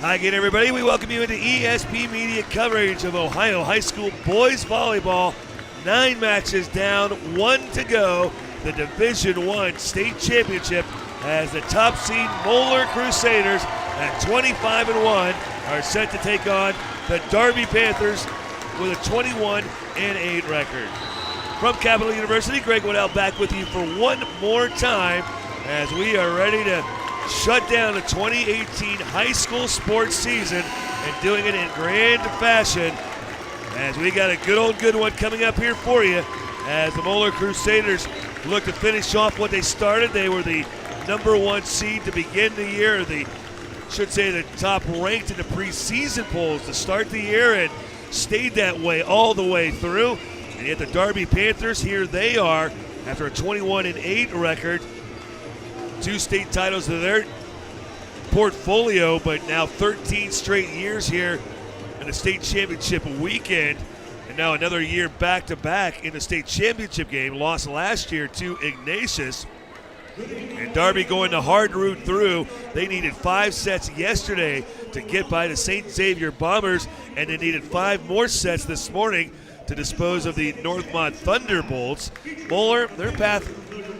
Hi again, everybody. We welcome you into ESP Media coverage of Ohio High School boys volleyball. 9 matches down, 1 to go. The Division I state championship as the top seed Moeller Crusaders at 25-1 are set to take on the Darby Panthers with a 21-8 record. From Capital University, Greg Waddell back with you for one more time as we are ready to shut down the 2018 high school sports season and doing it in grand fashion as we got a good one coming up here for you as the Moeller Crusaders look to finish off what they started. They were the number 1 seed to begin the year, the top ranked in the preseason polls to start the year and stayed that way all the way through. And yet the Darby Panthers, here they are after a 21-8 record. 2 state titles to their portfolio, but now 13 straight years here in the state championship weekend. And now another year back-to-back in the state championship game. Lost last year to Ignatius. And Darby going the hard route through. They needed 5 sets yesterday to get by the St. Xavier Bombers, and they needed 5 more sets this morning to dispose of the Northmont Thunderbolts. Moeller, their path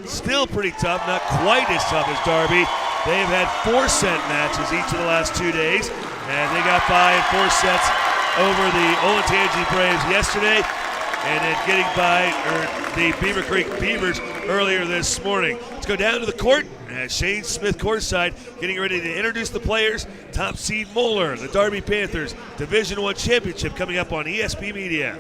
still pretty tough, not quite as tough as Darby. They've had 4-set matches each of the last 2 days, and they got by in 4 sets over the Olentangy Braves yesterday, and then getting by the Beaver Creek Beavers earlier this morning. Let's go down to the court as Shane Smith courtside getting ready to introduce the players. Top seed Moeller, the Darby Panthers, Division I championship coming up on ESP Media.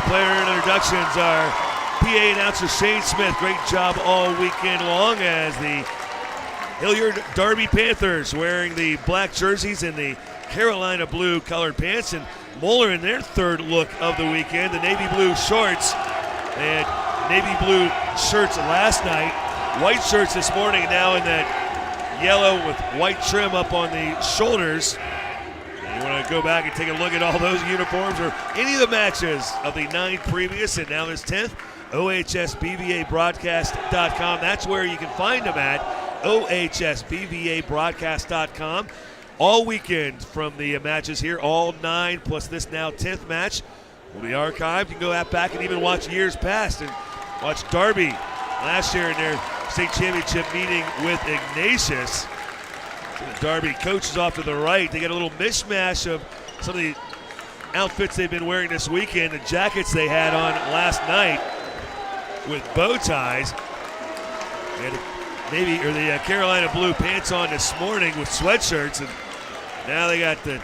Player introductions are PA announcer Shane Smith. Great job all weekend long as the Hillard Darby Panthers wearing the black jerseys and the Carolina blue colored pants, and Moeller in their 3rd look of the weekend, the navy blue shorts. They had navy blue shirts last night, white shirts this morning, and now in that yellow with white trim up on the shoulders. You want to go back and take a look at all those uniforms or any of the matches of the 9 previous and now this 10th, ohsbvabroadcast.com. That's where you can find them at, ohsbvabroadcast.com. All weekend from the matches here, all 9 plus this now 10th match will be archived. You can go back and even watch years past and watch Darby last year in their state championship meeting with Ignatius. So the Darby coach is off to the right. They get a little mishmash of some of the outfits they've been wearing this weekend, the jackets they had on last night with bow ties. They had the Carolina blue pants on this morning with sweatshirts, and now they got the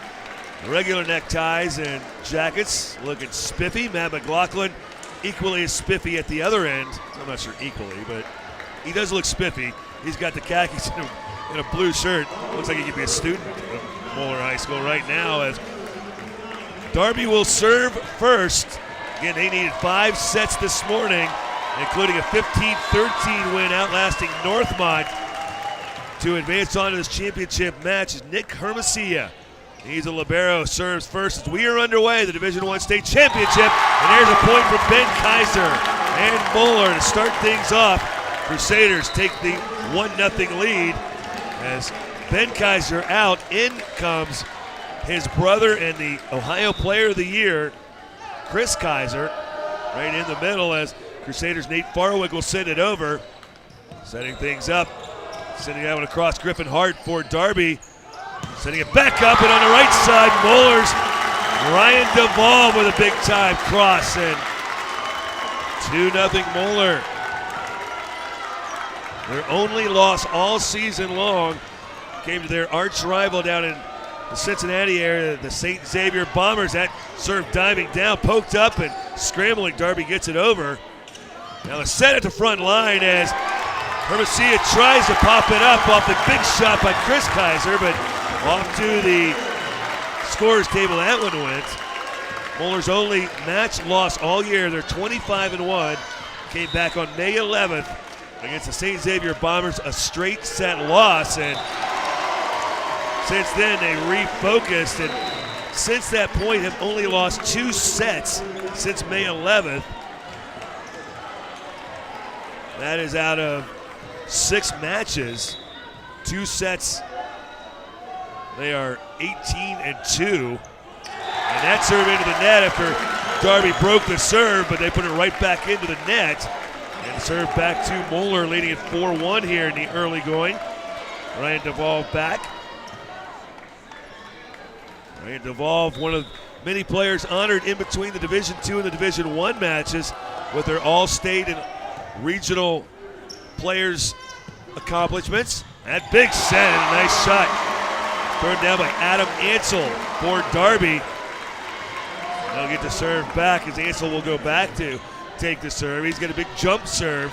regular neckties and jackets looking spiffy. Matt McLaughlin equally as spiffy at the other end. I'm not sure equally, but he does look spiffy. He's got the khakis in a blue shirt. Looks like he could be a student of Moeller High School right now, as Darby will serve first. Again, they needed 5 sets this morning, including a 15-13 win outlasting Northmont to advance on to this championship match. Nick Hermosillo, he's a libero, serves first as we are underway, the Division I state championship. And there's a point from Ben Kaiser and Moeller to start things off. Crusaders take the 1-0 lead as Ben Kaiser out. In comes his brother and the Ohio Player of the Year, Chris Kaiser, right in the middle as Crusaders' Nate Farwick will send it over. Setting things up, sending that one across Griffin Hart for Darby. Sending it back up, and on the right side, Moeller's Ryan Duvall with a big-time cross, and 2-0 Moeller. Their only loss all season long came to their arch rival down in the Cincinnati area, the St. Xavier Bombers. That serve diving down, poked up and scrambling. Darby gets it over. Now a set at the front line as Hermosillo tries to pop it up off the big shot by Chris Kaiser, but off to the scorer's table that one went. Moeller's only match loss all year. They're 25-1. Came back on May 11th against the St. Xavier Bombers, a straight set loss, and since then they refocused, and since that point have only lost 2 sets since May 11th. That is out of 6 matches, 2 sets. They are 18-2, and that serve into the net after Darby broke the serve, but they put it right back into the net. And serve back to Moeller, leading at 4-1 here in the early going. Ryan Duvall back. Ryan Duvall, one of many players honored in between the Division II and the Division I matches with their all-state and regional players' accomplishments. That big set and a nice shot. Turned down by Adam Ansel for Darby. They'll get the serve back as Ansel will go back to take the serve. He's got a big jump serve.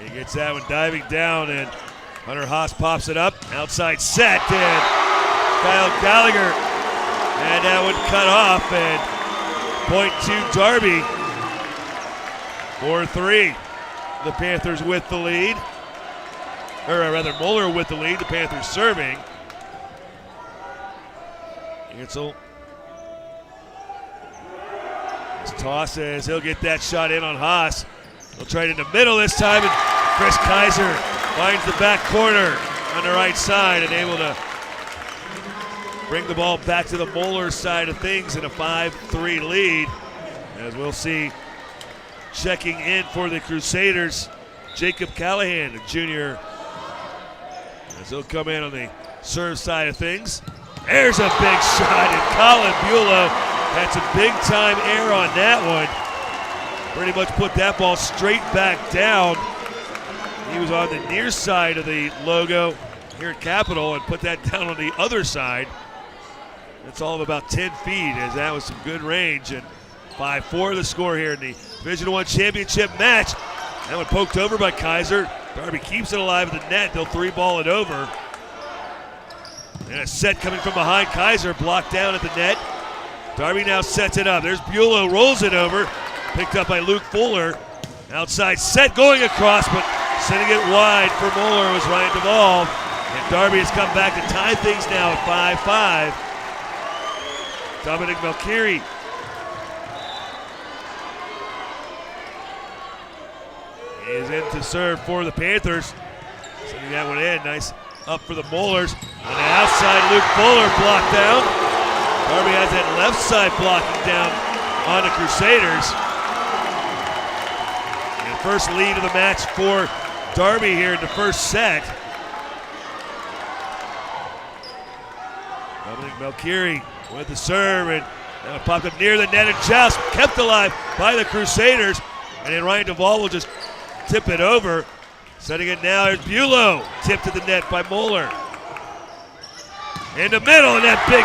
He gets that one diving down, and Hunter Haas pops it up. Outside set, and Kyle Gallagher had that one cut off, and point to Darby. 4-3. The Panthers with the lead. Or rather, Moeller with the lead. The Panthers serving. Ansel. His toss as he'll get that shot in on Haas. He'll try it in the middle this time, and Chris Kaiser finds the back corner on the right side and able to bring the ball back to the Moeller side of things in a 5-3 lead. As we'll see, checking in for the Crusaders, Jacob Callahan, a junior, as he'll come in on the serve side of things. There's a big shot, and Colin Bulow had some big-time air on that one. Pretty much put that ball straight back down. He was on the near side of the logo here at Capitol and put that down on the other side. That's all of about 10 feet, as that was some good range. And 5-4 the score here in the Division I championship match. That one poked over by Kaiser. Darby keeps it alive at the net. They'll 3-ball it over. And a set coming from behind. Kaiser blocked down at the net. Darby now sets it up. There's Bulow, rolls it over. Picked up by Luke Fuller. Outside set going across, but sending it wide for Moeller was Ryan Duvall. And Darby has come back to tie things now at 5-5. Dominic Melchiri is in to serve for the Panthers. Sending that one in. Nice up for the Moellers. On the outside, Luke Fuller blocked down. Darby has that left side blocking down on the Crusaders. And first lead of the match for Darby here in the first set. Dominic Melchiori with the serve, and now popped up near the net and just kept alive by the Crusaders. And then Ryan Duvall will just tip it over. Setting it now is Bulow, tipped to the net by Moeller. In the middle, and that big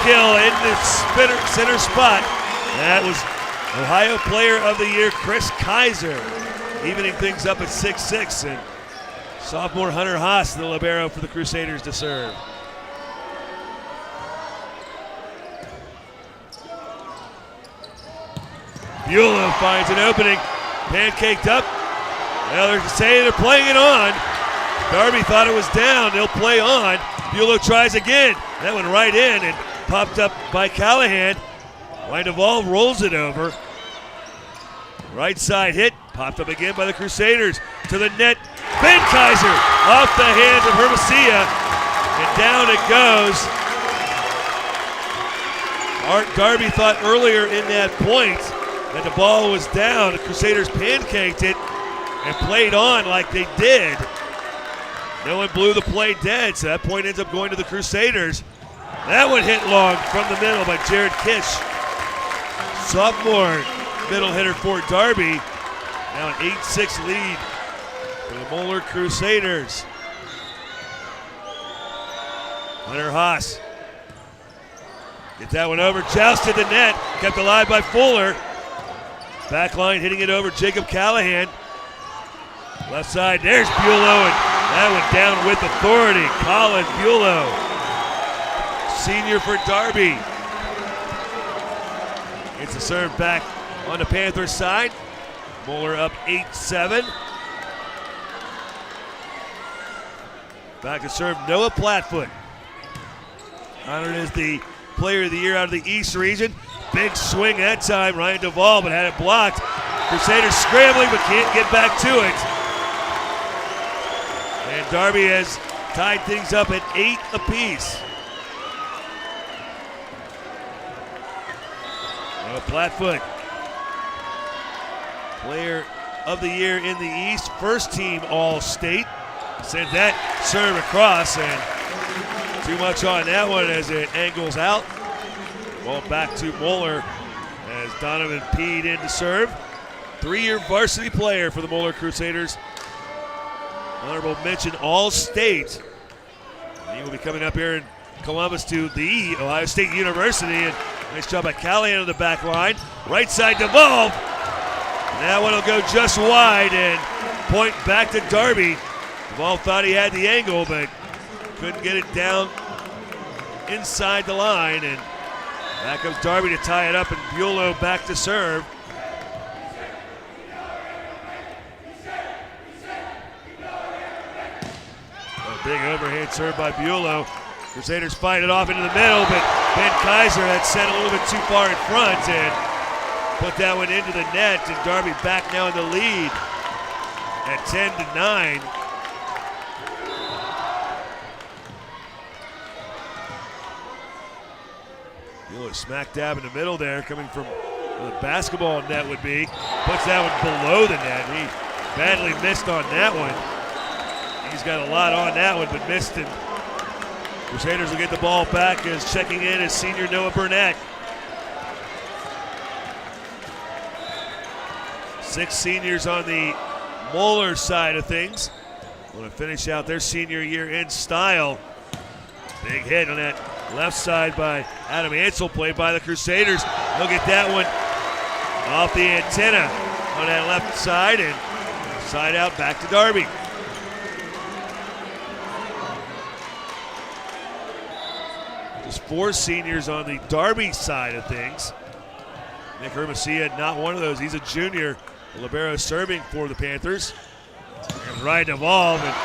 kill in the center spot. That was Ohio Player of the Year Chris Kaiser, evening things up at 6-6. And sophomore Hunter Haas, the libero for the Crusaders, to serve. Bulow finds an opening, pancaked up. Now they're saying they're playing it on. Darby thought it was down. They'll play on. Bulow tries again. That went right in and popped up by Callahan. Ryan Duvall rolls it over. Right side hit. Popped up again by the Crusaders. To the net. Ben Kaiser off the hands of Hermosia. And down it goes. Art Darby thought earlier in that point that the ball was down. The Crusaders pancaked it and played on like they did. No one blew the play dead, so that point ends up going to the Crusaders. That one hit long from the middle by Jared Kish. Sophomore middle hitter for Darby. Now an 8-6 lead for the Moeller Crusaders. Hunter Haas. Get that one over, jousted the net, kept alive by Fuller. Backline hitting it over Jacob Callahan. Left side, there's Bulow, and that went down with authority. Colin Bulow, senior for Darby. Gets the serve back on the Panthers side. Moeller up 8-7. Back to serve Noah Platfoot. Honored as the Player of the Year out of the East region. Big swing that time, Ryan Duvall, but had it blocked. Crusaders scrambling, but can't get back to it. And Darby has tied things up at 8 apiece. Now Platfoot, Player of the Year in the East, first team All-State. Sent that serve across, and too much on that one as it angles out. Ball back to Moeller as Donovan Peed in to serve. 3-year varsity player for the Moeller Crusaders. Honorable mention All-State. He will be coming up here in Columbus to the Ohio State University. And nice job by Callahan on the back line. Right side Duvall. That one will go just wide and point back to Darby. Duvall thought he had the angle, but couldn't get it down inside the line. And back comes Darby to tie it up, and Bulow back to serve. A big overhand serve by Bulow. Crusaders fight it off into the middle, but Ben Kaiser had set a little bit too far in front and put that one into the net, and Darby back now in the lead at 10-9. Bulow smack dab in the middle there, coming from where the basketball net would be. Puts that one below the net. He badly missed on that one. He's got a lot on that one, but missed it. Crusaders will get the ball back as checking in is senior Noah Burnett. 6 seniors on the Moeller side of things. Want to finish out their senior year in style. Big hit on that left side by Adam Ansel, played by the Crusaders. He'll get that one off the antenna on that left side and side out back to Darby. Just 4 seniors on the Darby side of things. Nick Hermosia, not one of those. He's a junior. The libero serving for the Panthers. And right Duvall, and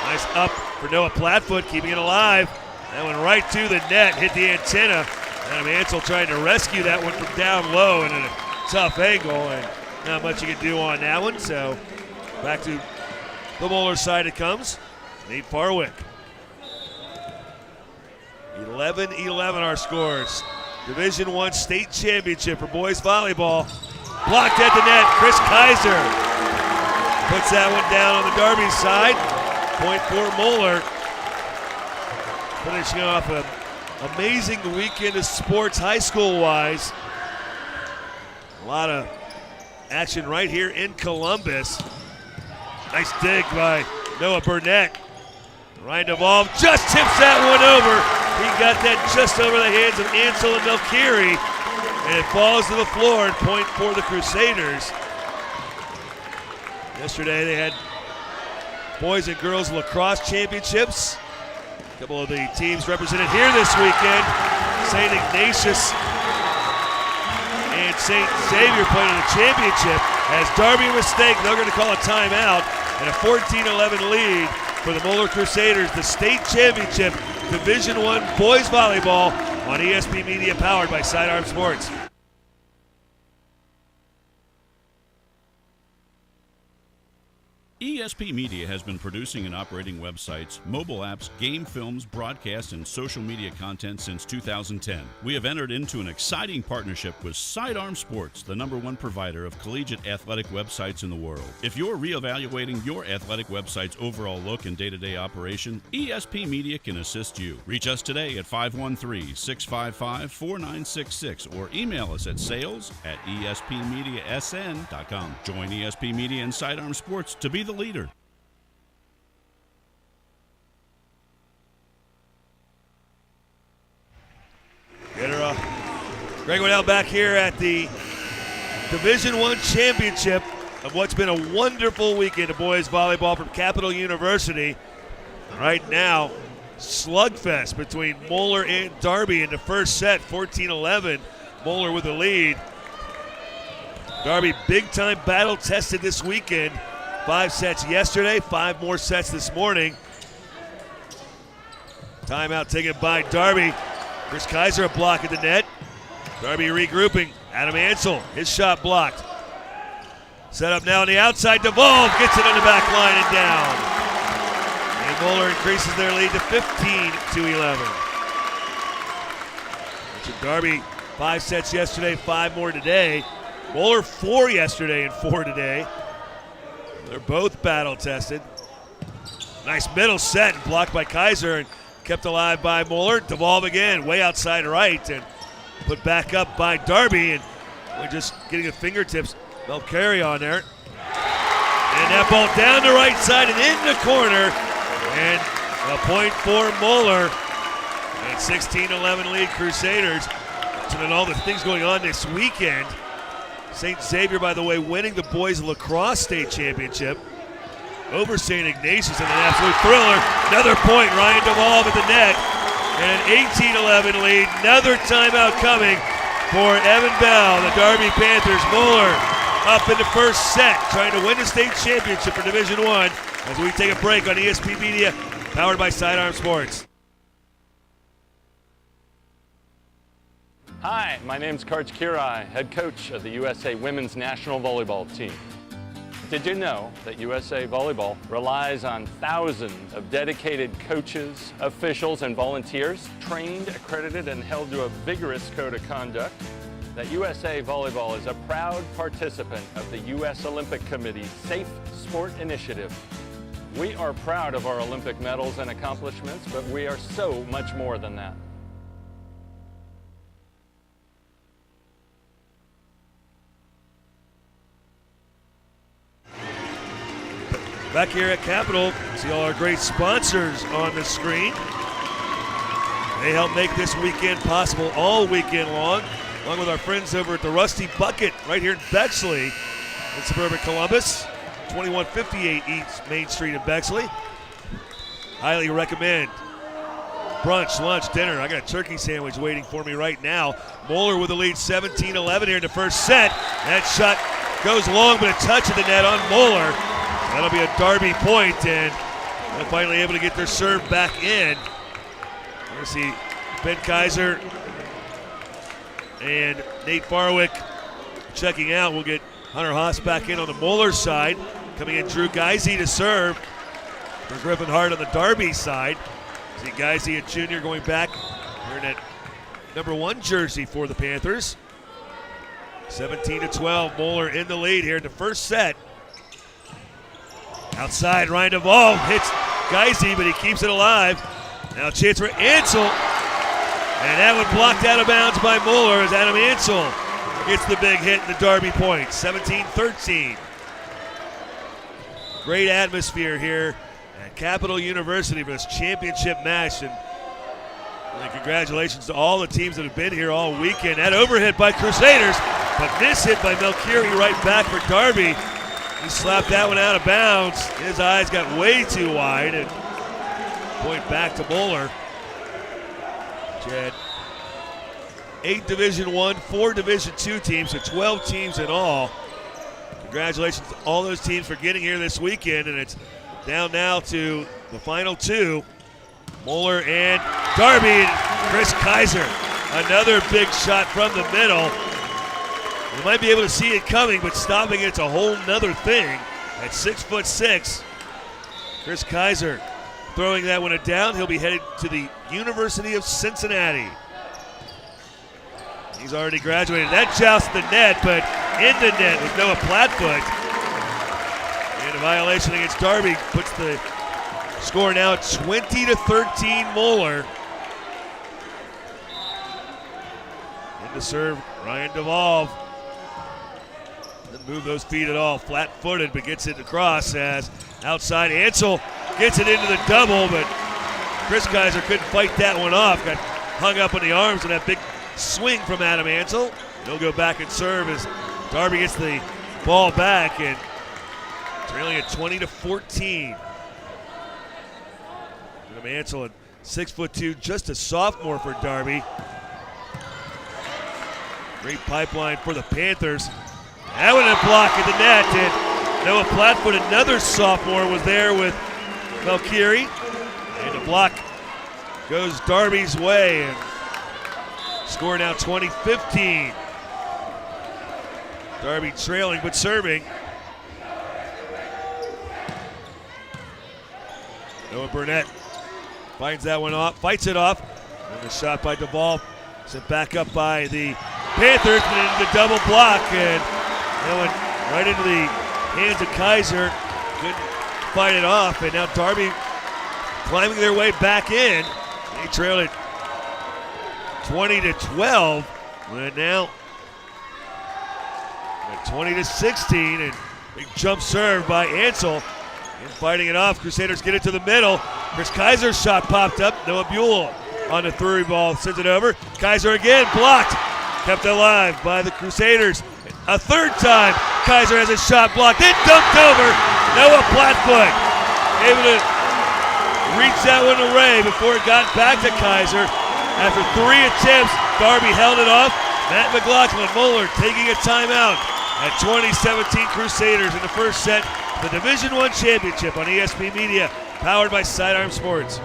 nice up for Noah Platfoot, keeping it alive. That went right to the net, hit the antenna. Adam Ansel trying to rescue that one from down low and at a tough angle, and not much you can do on that one. So back to the Moeller side it comes. Nate Farwick. 11-11 our scores. Division I state championship for boys volleyball. Blocked at the net. Chris Kaiser puts that one down on the Darby side. Point for Moeller. Finishing off an amazing weekend of sports high school wise. A lot of action right here in Columbus. Nice dig by Noah Burnett. Ryan DeVolve just tips that one over. He got that just over the hands of Ansel and Melkiri, and it falls to the floor and point for the Crusaders. Yesterday they had boys and girls lacrosse championships. A couple of the teams represented here this weekend. St. Ignatius and St. Xavier playing in the championship. As Darby mistake, they're going to call a timeout, and a 14-11 lead for the Moeller Crusaders, the state championship, Division I boys volleyball on ESP Media, powered by Sidearm Sports. ESP Media has been producing and operating websites, mobile apps, game films, broadcasts, and social media content since 2010. We have entered into an exciting partnership with Sidearm Sports, the #1 provider of collegiate athletic websites in the world. If you're reevaluating your athletic website's overall look and day-to-day operation, ESP Media can assist you. Reach us today at 513-655-4966 or email us at sales@espmediasn.com. Join ESP Media and Sidearm Sports to be the leader. Greg Waddell back here at the Division I championship of what's been a wonderful weekend of boys volleyball from Capital University. Right now, slugfest between Moeller and Darby in the first set, 14-11. Moeller with the lead. Darby big-time battle tested this weekend. 5 sets yesterday, 5 more sets this morning. Timeout taken by Darby. Chris Kaiser a block at the net. Darby regrouping. Adam Ansel, his shot blocked. Set up now on the outside. DeVolve gets it on the back line and down. And Moeller increases their lead to 15-11. Darby 5 sets yesterday, 5 more today. Moeller 4 yesterday and 4 today. They're both battle tested. Nice middle set, blocked by Kaiser and kept alive by Moeller. DeVolve again, way outside right, and put back up by Darby, and we're just getting the fingertips. Melkiri on there. And that ball down the right side and in the corner, and a point for Moeller. And 16-11 lead Crusaders. And all the things going on this weekend. St. Xavier, by the way, winning the boys lacrosse state championship over St. Ignatius in an absolute thriller. Another point, Ryan DeVolve at the net. And an 18-11 lead. Another timeout coming for Evan Bell, the Darby Panthers. Moeller up in the first set, trying to win the state championship for Division I as we take a break on ESP Media, powered by Sidearm Sports. Hi, my name's Karch Kirai, head coach of the USA Women's National Volleyball Team. Did you know that USA Volleyball relies on thousands of dedicated coaches, officials, and volunteers, trained, accredited, and held to a vigorous code of conduct? That USA Volleyball is a proud participant of the U.S. Olympic Committee's Safe Sport Initiative. We are proud of our Olympic medals and accomplishments, but we are so much more than that. Back here at Capitol, see all our great sponsors on the screen. They help make this weekend possible all weekend long, along with our friends over at the Rusty Bucket right here in Bexley in suburban Columbus, 2158 East Main Street in Bexley. Highly recommend brunch, lunch, dinner. I got a turkey sandwich waiting for me right now. Moeller with the lead 17-11 here in the first set. That shot goes long, but a touch of the net on Moeller. That'll be a Darby point, and they're finally able to get their serve back in. We're going to see Ben Kaiser and Nate Farwick checking out. We'll get Hunter Haas back in on the Moeller side. Coming in, Drew Geisey to serve. for Griffin Hart on the Darby side. See Geisy, a junior, going back wearing that number 1 jersey for the Panthers. 17-12, Moeller in the lead here in the first set. Outside, Ryan Duvall hits Geisy, but he keeps it alive. Now a chance for Ansel. And that one blocked out of bounds by Moeller as Adam Ansel gets the big hit in the Darby point. 17-13. Great atmosphere here at Capital University for this championship match. And congratulations to all the teams that have been here all weekend. That overhit by Crusaders, but this hit by Melchiori right back for Darby. He slapped that one out of bounds. His eyes got way too wide, and point back to Moeller. Chad, 8 Division I, 4 Division II teams, so 12 teams in all. Congratulations to all those teams for getting here this weekend, and it's down now to the final 2. Moeller and Darby and Chris Kaiser. Another big shot from the middle. You might be able to see it coming, but stopping it's a whole nother thing. At 6'6", Chris Kaiser throwing that one down. He'll be headed to the University of Cincinnati. He's already graduated. That jousts the net, but in the net with Noah Plattfoot. And a violation against Darby puts the score now 20-13 Moeller. In to serve Ryan Duvall. Doesn't move those feet at all. Flat-footed, but gets it across as outside Ansel gets it into the double, but Chris Kaiser couldn't fight that one off. Got hung up on the arms of that big swing from Adam Ansel. He'll go back and serve as Darby gets the ball back and trailing at 20-14. Adam Ansel at 6'2", just a sophomore for Darby. Great pipeline for the Panthers. That one a block at the net, and Noah Plattfoot, another sophomore, was there with Melchiori. And the block goes Darby's way, and score now 20-15. Darby trailing but serving. Noah Burnett finds that one off, fights it off. And the shot by Duvall sent back up by the Panthers, but into the double block, and that went right into the hands of Kaiser. Couldn't fight it off, and now Darby climbing their way back in. They trailed it 20-12, and now 20-16, and big jump serve by Ansel. And fighting it off, Crusaders get it to the middle. Chris Kaiser's shot popped up. Noah Buell on the through ball, sends it over. Kaiser again, blocked. Kept alive by the Crusaders. A third time, Kaiser has a shot blocked. Then dumped over. Noah Plattfoot able to reach that one away before it got back to Kaiser. After 3 attempts, Darby held it off. Matt McLaughlin, Moeller taking a timeout at 2017 Crusaders in the first set. The Division I championship on ESP Media, powered by Sidearm Sports.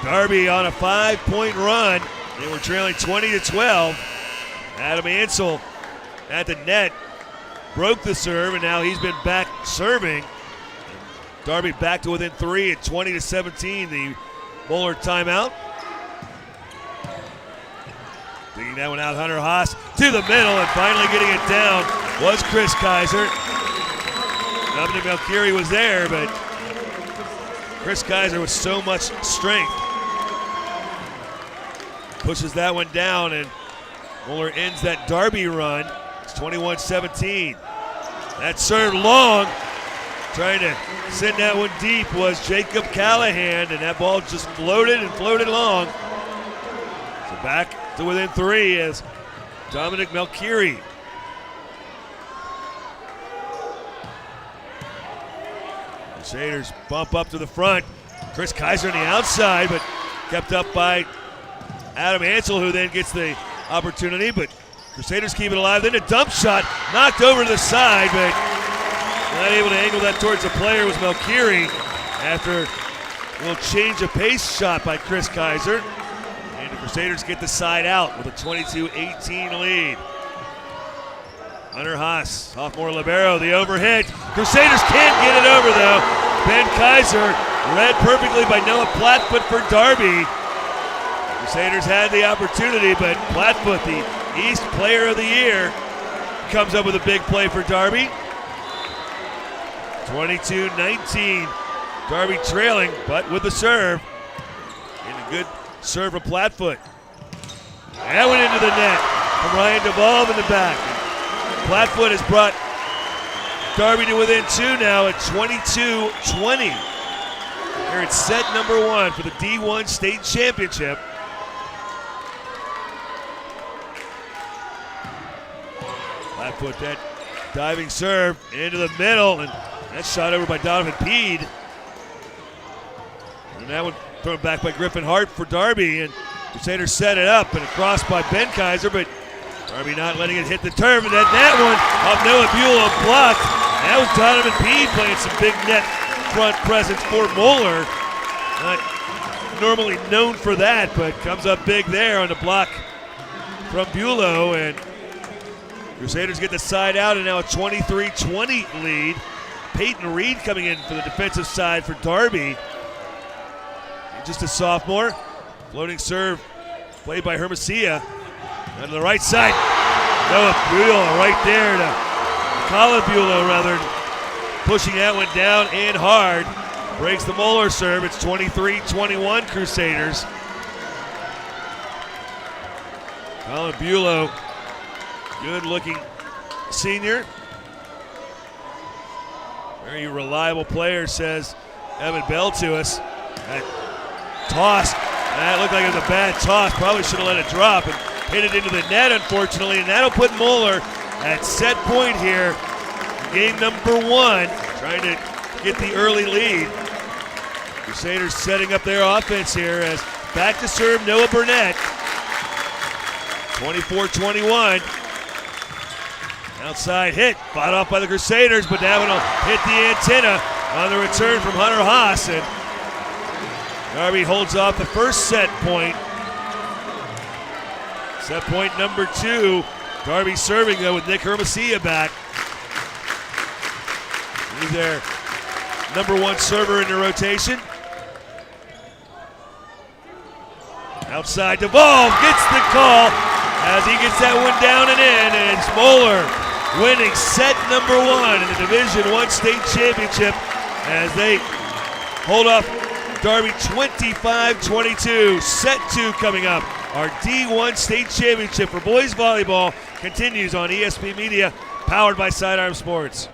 Darby on a 5-point run. They were trailing 20-12. Adam Ansel at the net broke the serve, and now he's been back serving. Darby back to within 3 at 20-17. The Moeller timeout. Digging that one out, Hunter Haas to the middle, and finally getting it down was Chris Kaiser. Dominic Melchiori was there, but Chris Kaiser with so much strength pushes that one down, and Moeller ends that Darby run. It's 21-17. That serve long, trying to send that one deep was Jacob Callahan, and that ball just floated and floated along. So back to within 3 is Dominic Melchiori. Crusaders bump up to the front. Chris Kaiser on the outside, but kept up by Adam Ansel, who then gets the opportunity, but Crusaders keep it alive. Then a dump shot knocked over to the side, but not able to angle that towards the player was Melchiori after a little change of pace shot by Chris Kaiser. And the Crusaders get the side out with a 22-18 lead. Hunter Haas, sophomore libero, the overhead. Crusaders can't get it over though. Ben Kaiser read perfectly by Noah Plattfoot for Darby. Crusaders had the opportunity, but Plattfoot, the East Player of the Year, comes up with a big play for Darby. 22-19, Darby trailing, but with the serve. And a good serve of Plattfoot. That went into the net from Ryan DeVolve in the back. Plattfoot has brought Darby to within 2 now at 22-20. Here it's set number 1 for the D1 State Championship. Plattfoot, that diving serve into the middle, and that's shot over by Donovan Peed. And that one thrown back by Griffin Hart for Darby, and Crusaders set it up and a cross by Ben Kaiser, but Darby not letting it hit the turf, and then that one off Noah Buell blocked. That was Donovan Peed playing some big net front presence for Moeller. Not normally known for that, but comes up big there on the block from Buelow, and Crusaders get the side out, and now a 23-20 lead. Peyton Reed coming in for the defensive side for Darby. Just a sophomore. Floating serve played by Hermosia. On the right side, Noah Buell right there to Colin Buelow, rather, pushing that one down and hard. Breaks the Moeller serve. It's 23-21 Crusaders. Colin Buelow, good looking senior. Very reliable player, says Evan Bell to us. That toss, that looked like it was a bad toss. Probably should have let it drop and hit it into the net, unfortunately, and that'll put Moeller at set point here. Game number 1, trying to get the early lead. Crusaders setting up their offense here as back to serve Noah Burnett. 24-21. Outside hit, fought off by the Crusaders, but that one will hit the antenna on the return from Hunter Haas, and Darby holds off the first set point. Set point number 2. Darby serving though with Nick Hermosia back. He's their number 1 server in the rotation. Outside, DeVolve gets the call as he gets that one down and in, and it's Moeller winning set number 1 in the Division I State Championship as they hold off Darby 25-22. Set 2 coming up. Our D1 State Championship for boys volleyball continues on ESP Media, powered by Sidearm Sports.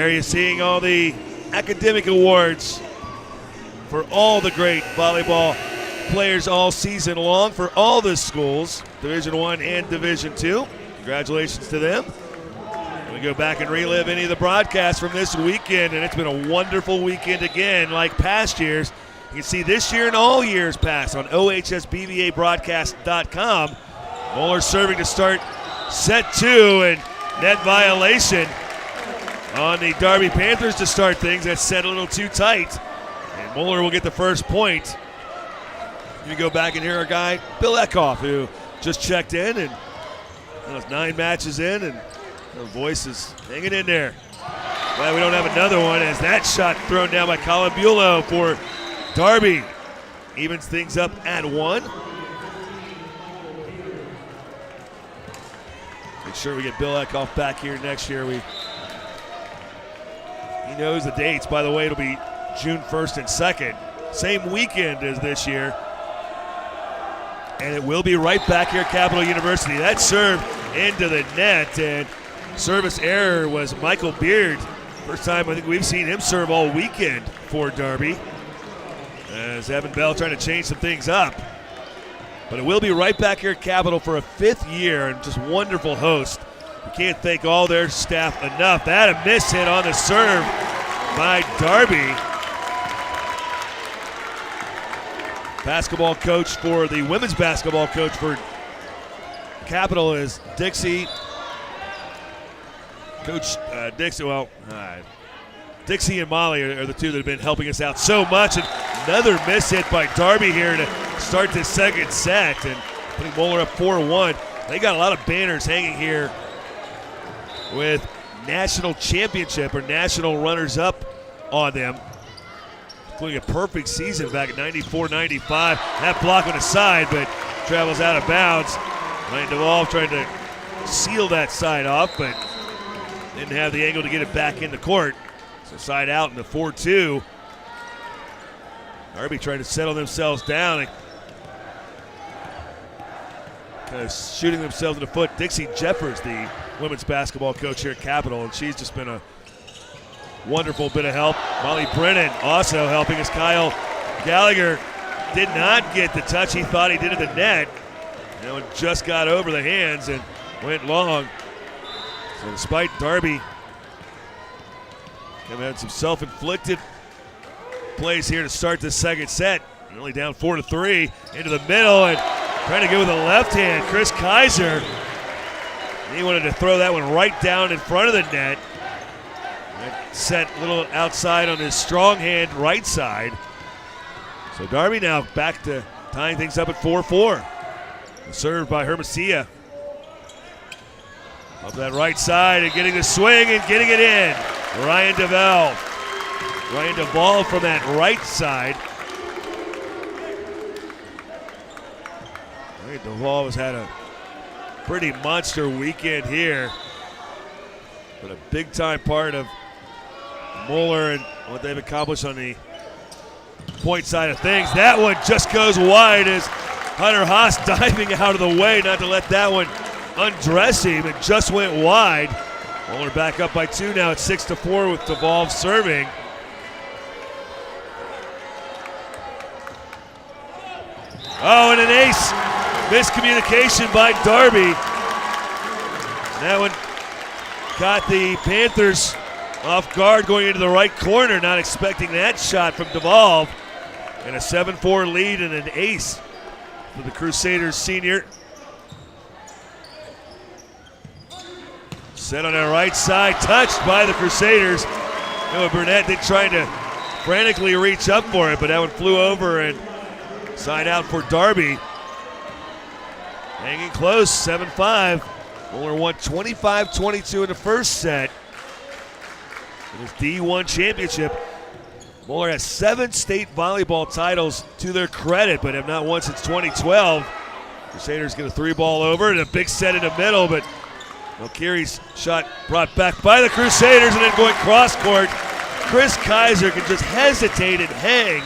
there, you're seeing all the academic awards for all the great volleyball players all season long for all the schools, Division I and Division II. Congratulations to them. And we go back and relive any of the broadcasts from this weekend, and it's been a wonderful weekend again, like past years. You can see this year and all years past on ohsbbvabroadcast.com. Moeller serving to start set 2, and net violation on the Darby Panthers to start things. That's set a little too tight. And Moeller will get the first point. You go back and hear our guy, Bill Eckhoff, who just checked in, and was 9 matches in, and the voice is hanging in there. Glad we don't have another one, as that shot thrown down by Colin Bulow for Darby. Evens things up at 1. Make sure we get Bill Eckhoff back here next year. He knows the dates. By the way, it'll be June 1st and 2nd. Same weekend as this year. And it will be right back here at Capital University. That serve into the net, and service error was Michael Beard. First time I think we've seen him serve all weekend for Darby, as Evan Bell trying to change some things up. But it will be right back here at Capital for a 5th year, and just wonderful host. We can't thank all their staff enough. That a miss hit on the serve by Darby. Basketball coach for the women's basketball coach for Capital is Dixie. Coach Dixie, Dixie and Molly are the two that have been helping us out so much. And another miss hit by Darby here to start the second set, and putting Moeller up 4-1. They got a lot of banners hanging here with national championship or national runners-up on them, including a perfect season back in 94-95. That block on the side, but travels out of bounds. Ryan Duvall trying to seal that side off, but didn't have the angle to get it back in the court. So side out in the 4-2. Darby trying to settle themselves down and kind of shooting themselves in the foot. Dixie Jeffers, the women's basketball coach here at Capital, and she's just been a wonderful bit of help. Molly Brennan also helping us. Kyle Gallagher did not get the touch he thought he did at the net. That one just got over the hands and went long. So despite Darby having had some self-inflicted plays here to start the second set, only down 4-3, into the middle and trying to go with a left hand. Chris Kaiser, he wanted to throw that one right down in front of the net. That set a little outside on his strong hand right side. So Darby now back to tying things up at 4-4. Served by Hermosia. Up that right side and getting the swing and getting it in. Ryan Duvall. Ryan Duvall from that right side. Ryan Duvall has had a pretty monster weekend here, but a big time part of Moeller and what they've accomplished on the point side of things. That one just goes wide as Hunter Haas diving out of the way not to let that one undress him. It just went wide. Moeller back up by 2 now at 6-4 with Duvall serving. Oh, and an ace. Miscommunication by Darby. That one got the Panthers off guard going into the right corner, not expecting that shot from Duvall. And a 7-4 lead and an ace for the Crusaders senior. Set on the right side, touched by the Crusaders. Noah Burnett did trying to frantically reach up for it, but that one flew over and side out for Darby. Hanging close, 7-5. Moeller won 25-22 in the first set in his D1 championship. Moeller has 7 state volleyball titles to their credit, but have not won since 2012. Crusaders get a 3-ball over and a big set in the middle, but Valkyrie's shot brought back by the Crusaders, and then going cross court. Chris Kaiser can just hesitate and hang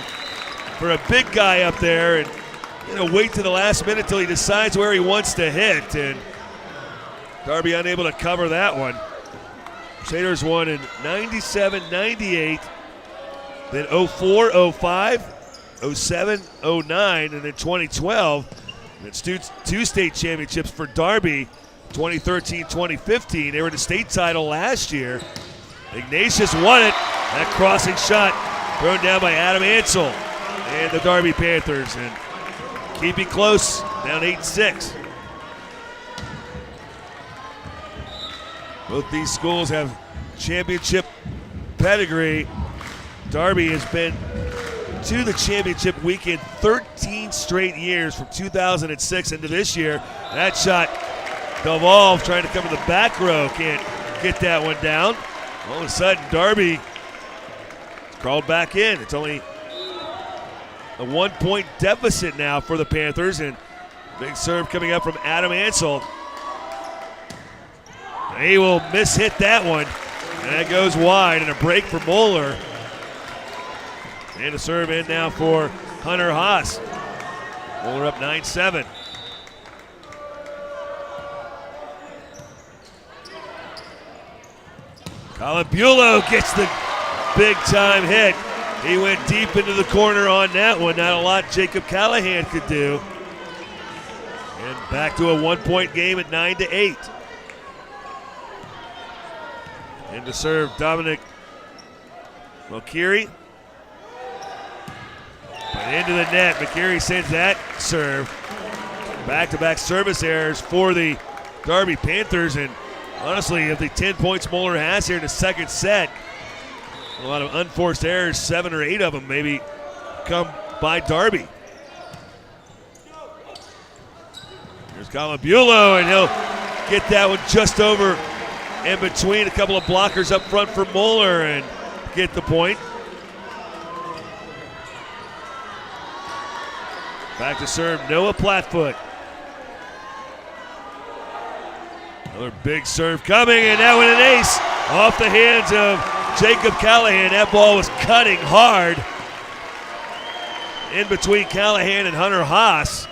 for a big guy up there, and wait to the last minute till he decides where he wants to hit, and Darby unable to cover that one. Crusaders won in 97, 98, then 04, 05, 07, 09, and then 2012. And it's two state championships for Darby, 2013, 2015. They were in the state title last year. Ignatius won it. That crossing shot thrown down by Adam Ansel and the Darby Panthers. And keeping close, down 8-6. Both these schools have championship pedigree. Darby has been to the championship weekend 13 straight years from 2006 into this year. That shot, Devolve trying to come to the back row, can't get that one down. All of a sudden, Darby crawled back in. It's only a 1-point deficit now for the Panthers, and big serve coming up from Adam Ansel. He will miss-hit that one, and that goes wide, and a break for Moeller. And a serve in now for Hunter Haas. Moeller up 9-7. Colin Bulow gets the big-time hit. He went deep into the corner on that one. Not a lot Jacob Callahan could do. And back to a 1-point game at 9-8. And to serve Dominic Mulcahy. But into the net. McCary sends that serve. Back-to-back service errors for the Darby Panthers. And honestly, of the 10 points Moeller has here in the second set, a lot of unforced errors, 7 or 8 of them maybe come by Darby. Here's Colin Bulow, and he'll get that one just over in between a couple of blockers up front for Moeller and get the point. Back to serve Noah Plattfoot. Another big serve coming, and that one an ace off the hands of Jacob Callahan. That ball was cutting hard in between Callahan and Hunter Haas.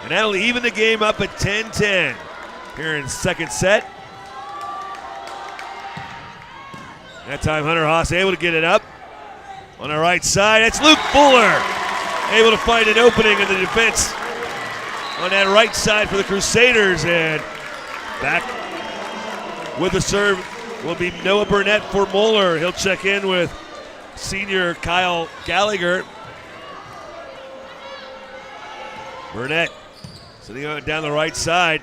And that'll even the game up at 10-10 here in the second set. That time Hunter Haas able to get it up on the right side. It's Luke Fuller able to find an opening in the defense on that right side for the Crusaders. And back with the serve will be Noah Burnett for Moeller. He'll check in with senior Kyle Gallagher. Burnett sitting down the right side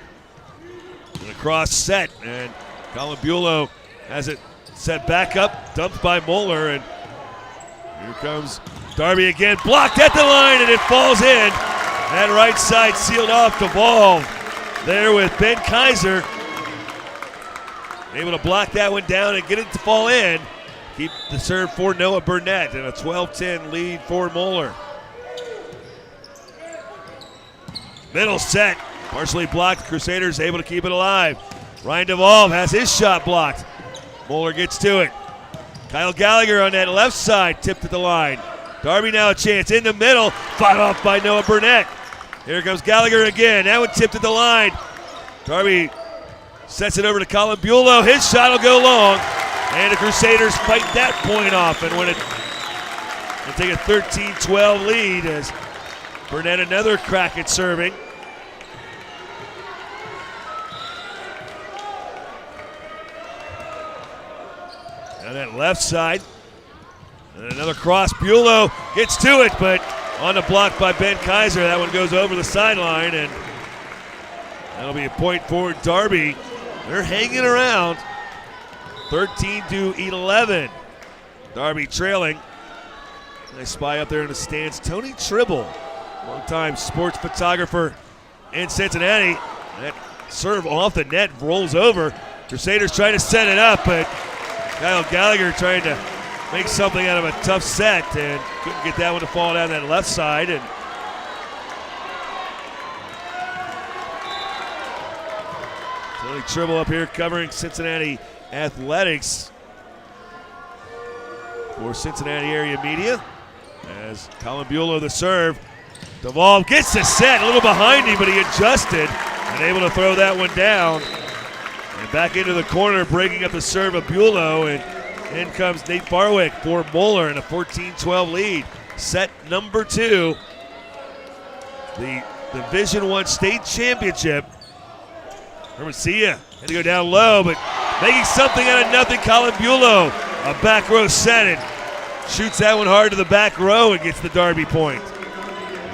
in a cross set, and Colin Bulow has it set back up, dumped by Moeller, and here comes Darby again, blocked at the line, and it falls in. That right side sealed off the ball there with Ben Kaiser. Able to block that one down and get it to fall in. Keep the serve for Noah Burnett, and a 12-10 lead for Moeller. Middle set, partially blocked. Crusaders able to keep it alive. Ryan DeVolve has his shot blocked. Moeller gets to it. Kyle Gallagher on that left side, tipped at the line. Darby now a chance in the middle, fought off by Noah Burnett. Here comes Gallagher again. That one tipped at the line. Darby sets it over to Colin Bulow. His shot will go long, and the Crusaders fight that point off and win it. They'll take a 13-12 lead as Burnett another crack at serving. On that left side, and another cross. Bulow gets to it, but on the block by Ben Kaiser. That one goes over the sideline, and that'll be a point for Darby. They're hanging around 13-11. Darby trailing. Nice spy up there in the stands. Tony Tribble, longtime sports photographer in Cincinnati. That serve off the net rolls over. Crusaders trying to set it up, but Kyle Gallagher trying to make something out of a tough set and couldn't get that one to fall down that left side. And Tony Tribble up here covering Cincinnati athletics for Cincinnati area media. As Colin Bulow the serve. DeVolve gets the set, a little behind him, but he adjusted and able to throw that one down. And Back into the corner, breaking up the serve of Bulow, and in comes Nate Barwick for Moeller in a 14-12 lead. Set number 2. The Division I state championship. Hermosia had to go down low, but making something out of nothing, Colin Bulow. A back row set and shoots that one hard to the back row and gets the Darby point.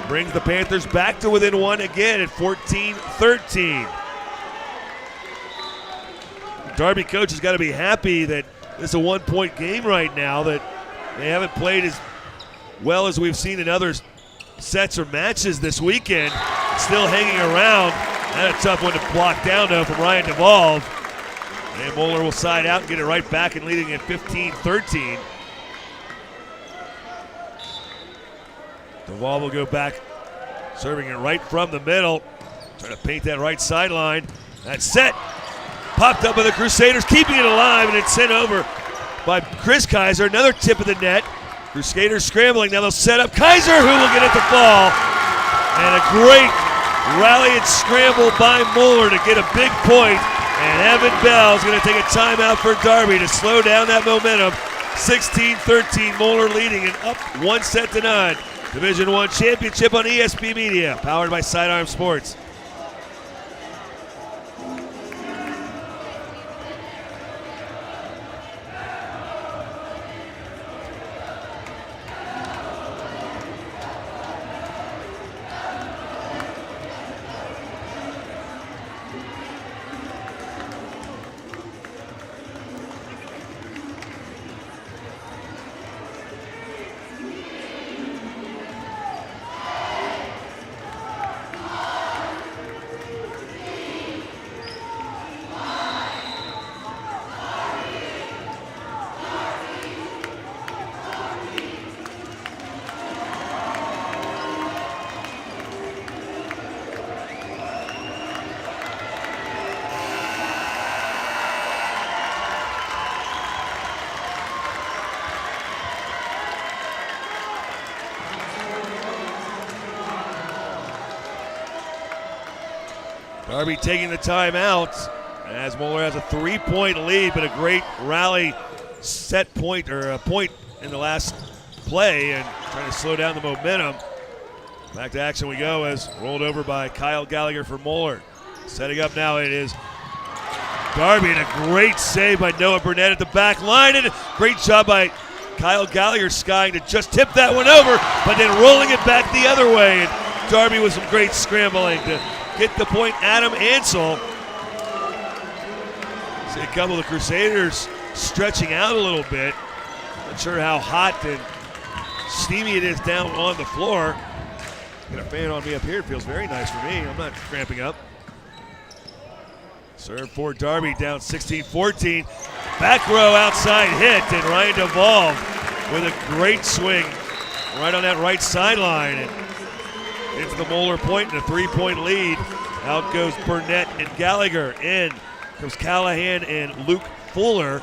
Brings the Panthers back to within 1 again at 14-13. Darby coach has got to be happy that it's a 1-point game right now, that they haven't played as well as we've seen in other sets or matches this weekend. Still hanging around. That's a tough one to block down, though, from Ryan Duvall. And Moeller will side out and get it right back and leading at 15-13. Duvall will go back, serving it right from the middle. Trying to paint that right sideline. That's set. Popped up by the Crusaders, keeping it alive, and it's sent over by Chris Kaiser. Another tip of the net. Crusaders scrambling. Now they'll set up Kaiser, who will get it to fall. And a great rally and scramble by Moeller to get a big point. And Evan Bell is going to take a timeout for Darby to slow down that momentum. 16-13, Moeller leading and up 1-0. Division I championship on ESP Media, powered by Sidearm Sports. Darby taking the timeout as Moeller has a 3-point lead, but a great rally set point, or a point in the last play, and trying to slow down the momentum. Back to action we go as rolled over by Kyle Gallagher for Moeller. Setting up now, it is Darby, and a great save by Noah Burnett at the back line, and a great job by Kyle Gallagher skying to just tip that one over, but then rolling it back the other way. And Darby with some great scrambling to get the point. Adam Ansel. See a couple of the Crusaders stretching out a little bit. Not sure how hot and steamy it is down on the floor. Got a fan on me up here. It feels very nice for me. I'm not cramping up. Serve for Darby, down 16-14. Back row outside hit, and Ryan Duvall with a great swing right on that right sideline. And into the Moeller point and a 3-point lead. Out goes Burnett and Gallagher. In comes Callahan and Luke Fuller.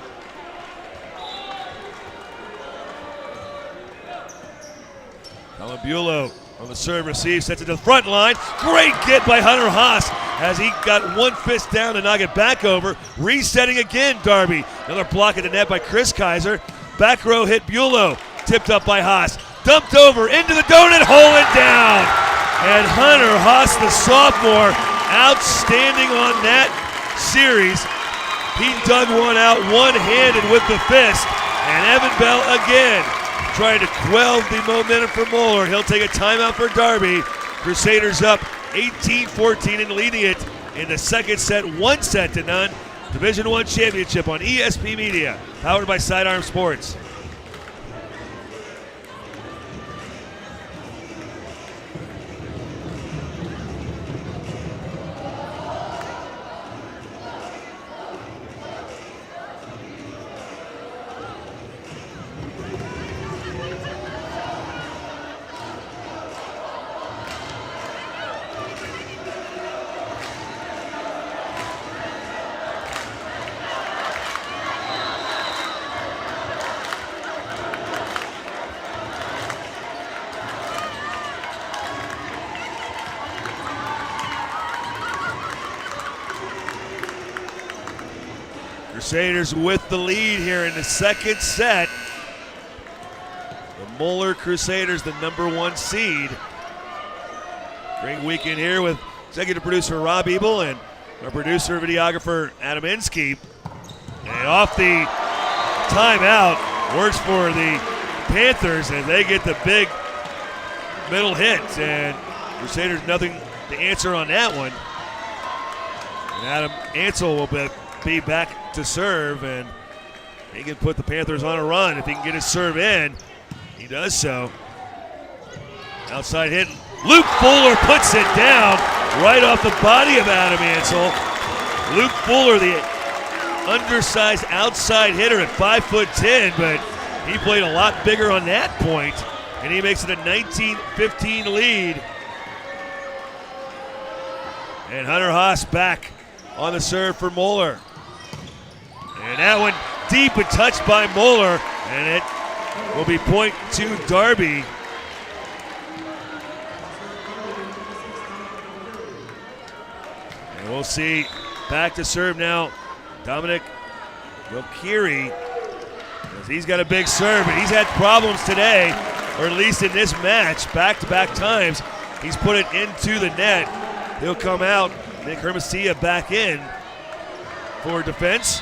Colin Bulow on the serve receive, sets it to the front line. Great get by Hunter Haas as he got one fist down to knock it back over. Resetting again, Darby. Another block at the net by Chris Kaiser. Back row hit Bulow. Tipped up by Haas. Dumped over into the donut hole and down. And Hunter Haas, the sophomore, outstanding on that series. He dug one out one-handed with the fist. And Evan Bell again trying to quell the momentum for Moeller. He'll take a timeout for Darby. Crusaders up 18-14 and leading it in the second set, 1-0. Division I championship on ESP Media, powered by Sidearm Sports. Crusaders with the lead here in the second set. The Moeller Crusaders, the #1 seed. Great weekend here with executive producer Rob Ebel and our producer, videographer Adam Inskeep. And off the timeout, works for the Panthers, and they get the big middle hit. And Crusaders nothing to answer on that one. And Adam Ansel will be back to serve, and he can put the Panthers on a run if he can get his serve in. He does so. Outside hit. Luke Fuller puts it down right off the body of Adam Ansel. Luke Fuller, the undersized outside hitter at 5'10", but he played a lot bigger on that point, and he makes it a 19-15 lead. And Hunter Haas back on the serve for Moeller. And that one deep and touched by Moeller, and it will be point to Darby. And we'll see back to serve now Dominic Wilkiri, because he's got a big serve, and he's had problems today, or at least in this match, back-to-back times. He's put it into the net. He'll come out. Nick Hermosillo back in for defense.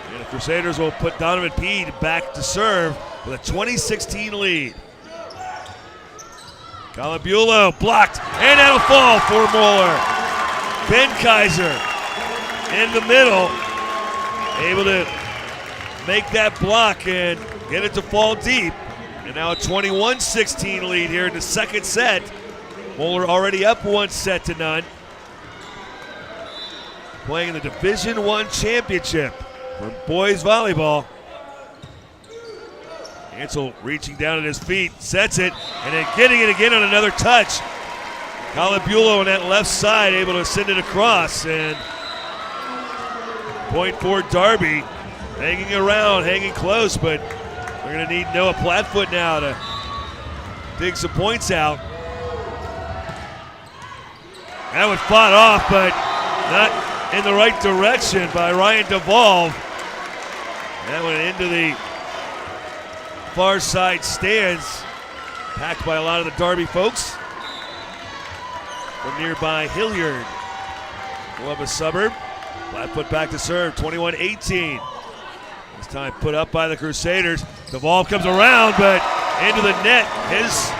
And the Crusaders will put Donovan Peed back to serve with a 2016 lead. Colin Bulow blocked, and that'll fall for Moeller. Ben Kaiser in the middle, able to make that block and get it to fall deep. And now a 21-16 lead here in the second set. Moeller already up 1-0. Playing in the Division I championship for boys volleyball. Ansel reaching down at his feet, sets it, and then getting it again on another touch. Colin Bulow on that left side able to send it across, and point for Darby. Hanging around, hanging close, but we're going to need Noah Plattfoot now to dig some points out. That one fought off, but not in the right direction by Ryan DeVolve. That went into the far side stands, packed by a lot of the Darby folks from nearby Hillard, Columbus suburb. Plattfoot back to serve, 21-18. This time put up by the Crusaders. DeVolve comes around, but into the net. His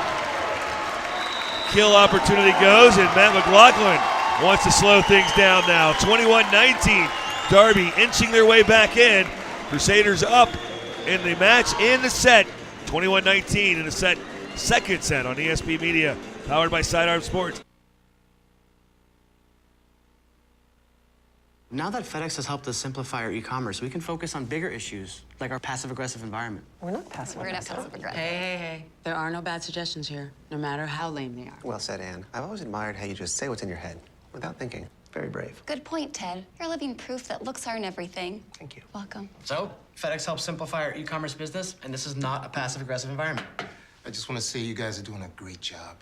kill opportunity goes, and Matt McLaughlin wants to slow things down now. 21-19, Darby inching their way back in. Crusaders up in the match and the set. 21-19 in the second set on ESP Media, powered by Sidearm Sports. Now that FedEx has helped us simplify our e-commerce, we can focus on bigger issues, like our passive-aggressive environment. We're not passive-aggressive. Hey. There are no bad suggestions here, no matter how lame they are. Well said, Anne. I've always admired how you just say what's in your head without thinking. Very brave. Good point, Ted. You're living proof that looks aren't everything. Thank you. Welcome. So, FedEx helps simplify our e-commerce business, and this is not a passive-aggressive environment. I just want to say you guys are doing a great job.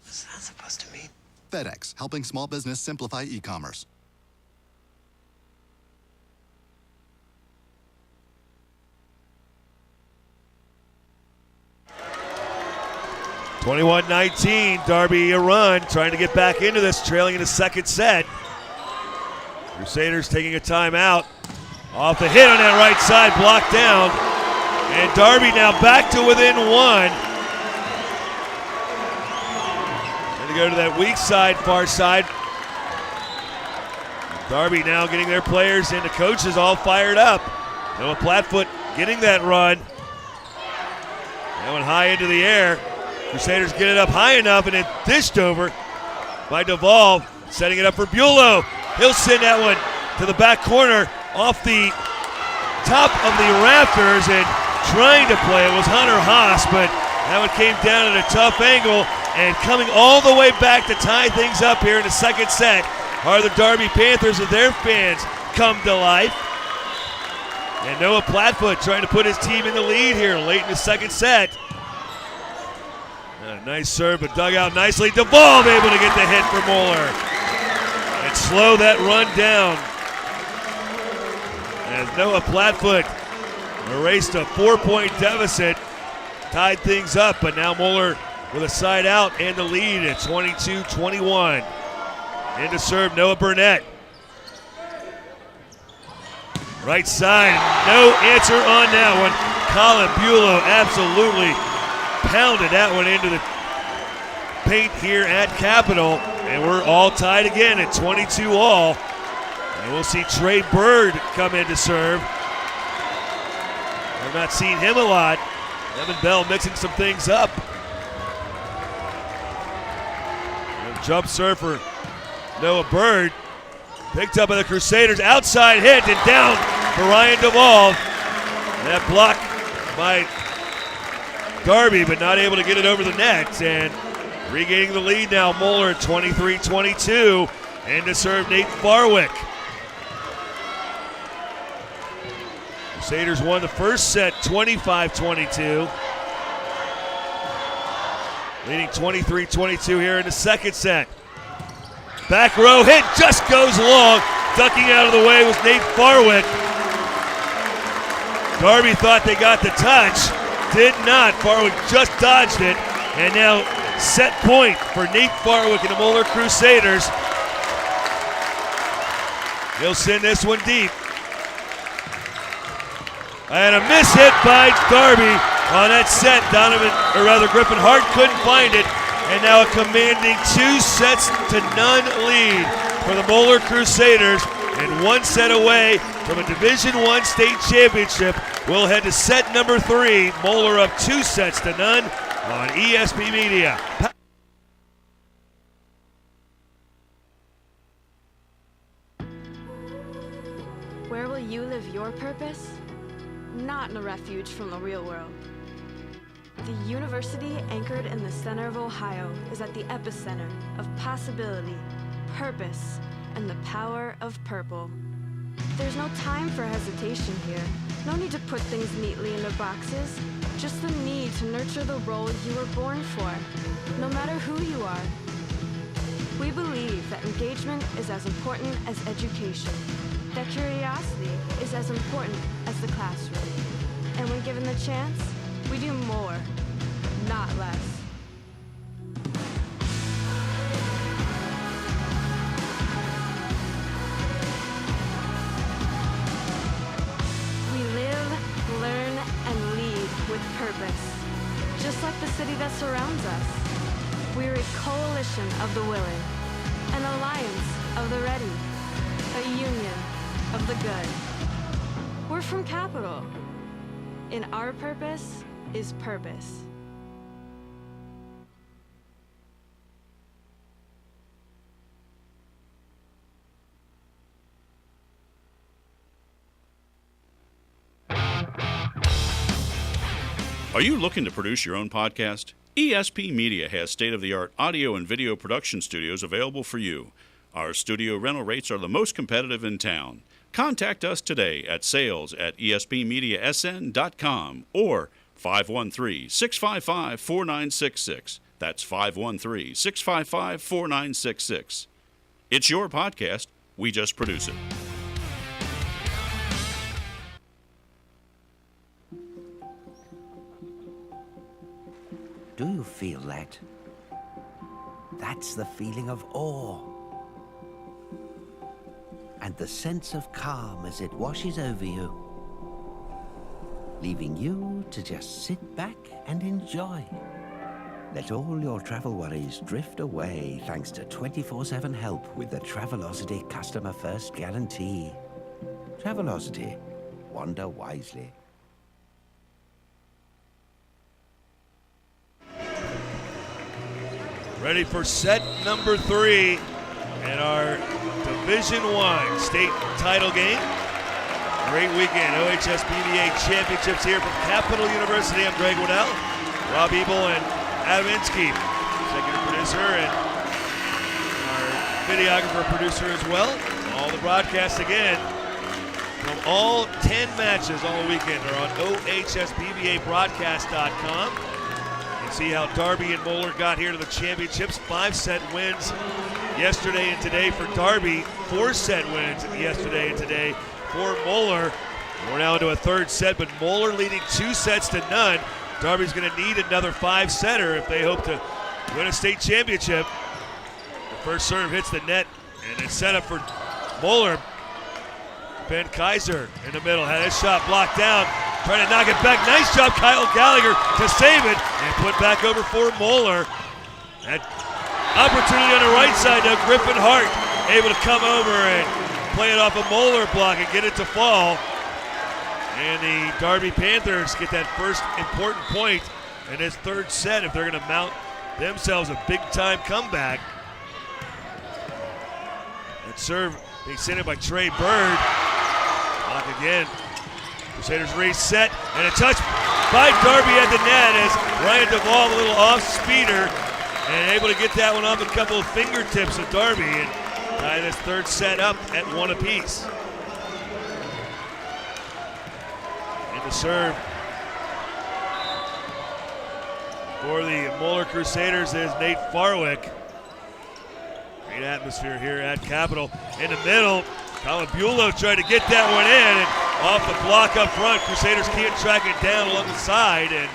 What's that supposed to mean? FedEx, helping small business simplify e-commerce. (21-19), Darby a run, trying to get back into this, trailing in the second set. Crusaders taking a timeout. Off the hit on that right side, blocked down. And Darby now back to within one. Going to go to that weak side, far side. Darby now getting their players and the coaches all fired up. Noah Plattfoot getting that run. That one high into the air. Crusaders get it up high enough, and it dished over by DeVolve, setting it up for Bulow. He'll send that one to the back corner off the top of the rafters, and trying to play it was Hunter Haas, but that one came down at a tough angle, and coming all the way back to tie things up here in the second set are the Darby Panthers, and their fans come to life. And Noah Plattfoot trying to put his team in the lead here late in the second set. Nice serve, but dug out nicely. DeVolve able to get the hit for Moeller and slow that run down. as Noah Plattfoot erased a 4-point deficit, tied things up, but now Moeller with a side out and the lead at 22-21. In to serve Noah Burnett. Right side, no answer on that one. Colin Bulow absolutely pounded that one into the paint here at Capitol, and we're all tied again at 22 all. And we'll see Trey Bird come in to serve. I've not seen him a lot. Evan Bell mixing some things up. And jump serve for Noah Bird. Picked up by the Crusaders. Outside hit and down for Ryan Duvall. That block by Darby, but not able to get it over the net. And regaining the lead now, Moeller at 23-22. And to serve Nate Farwick. Crusaders won the first set 25-22. Leading 23-22 here in the second set. Back row hit just goes long. Ducking out of the way was Nate Farwick. Darby thought they got the touch. Did not. Farwick just dodged it. And now set point for Nate Farwick and the Moeller Crusaders. He'll send this one deep. And a miss hit by Darby on that set. Griffin Hart couldn't find it. And now a commanding 2-0 lead for the Moeller Crusaders. And 1 set away from a Division I state championship. We'll head to set number 3. Moeller up 2-0 on ESP Media. Where will you live your purpose? Not in a refuge from the real world. The university anchored in the center of Ohio is at the epicenter of possibility, purpose, and the power of purple. There's no time for hesitation here. No need to put things neatly into boxes. Just the need to nurture the role you were born for, no matter who you are. We believe that engagement is as important as education, that curiosity is as important as the classroom. And when given the chance, we do more, not less. We live, learn, and lead with purpose. Just like the city that surrounds us. We're a coalition of the willing, an alliance of the ready, a union of the good. We're from Capitol. In our purpose is purpose. Are you looking to produce your own podcast? ESP Media has state-of-the-art audio and video production studios available for you. Our studio rental rates are the most competitive in town. Contact us today at sales@espmediasn.com or 513-655-4966. That's 513-655-4966. It's your podcast. We just produce it. Do you feel that? That's the feeling of awe. And the sense of calm as it washes over you, leaving you to just sit back and enjoy. Let all your travel worries drift away thanks to 24/7 help with the Travelocity Customer First Guarantee. Travelocity. Wander wisely. Ready for set number 3 in our Division I state title game. Great weekend. OHSBBA championships here from Capitol University. I'm Greg Waddell, Rob Ebel, and Adam Inskeep, executive producer, and our videographer producer as well. All the broadcasts again from all 10 matches all weekend are on OHSBBAbroadcast.com. See how Darby and Moeller got here to the championships. 5-set wins yesterday and today for Darby. 4-set wins yesterday and today for Moeller. We're now into a third set, but Moeller leading 2-0. Darby's going to need another 5-setter if they hope to win a state championship. The first serve hits the net, and it's set up for Moeller. Ben Kaiser in the middle, had his shot blocked down, trying to knock it back. Nice job, Kyle Gallagher, to save it, and put back over for Moeller. That opportunity on the right side, though, Griffin Hart able to come over and play it off a Moeller block and get it to fall. And the Darby Panthers get that first important point in this third set if they're going to mount themselves a big-time comeback. That serve being sent in by Trey Bird. Block again. Crusaders reset, and a touch by Darby at the net as Ryan Duvall, a little off-speeder, and able to get that one off a couple of fingertips of Darby and tie this third set up at 1 apiece. And the serve for the Moeller Crusaders is Nate Farwick. Great atmosphere here at Capitol. In the middle, Colin Bulow tried to get that one in, and off the block up front, Crusaders can't track it down along the side, and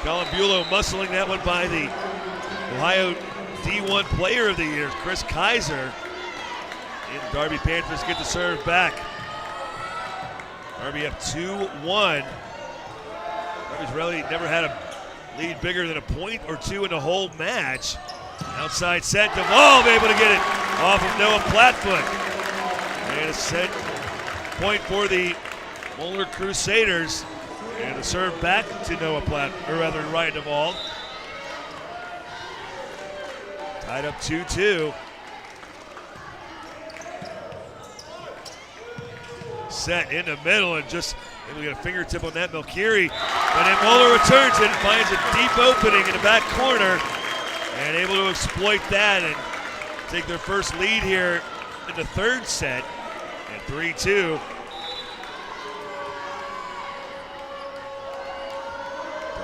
Colin Bulow muscling that one by the Ohio D1 Player of the Year, Chris Kaiser. And Darby Panthers get the serve back. Darby up 2-1. Darby's really never had a lead bigger than a point or two in the whole match. Outside set, Duvall able to get it off of Noah Plattfoot. And a set point for the Moeller Crusaders. And the serve back to Noah Platt, or rather Ryan Duvall. Tied up 2-2. Set in the middle and just able to get a fingertip on that Melkiri. But then Moeller returns it and finds a deep opening in the back corner and able to exploit that and take their first lead here in the third set at 3-2.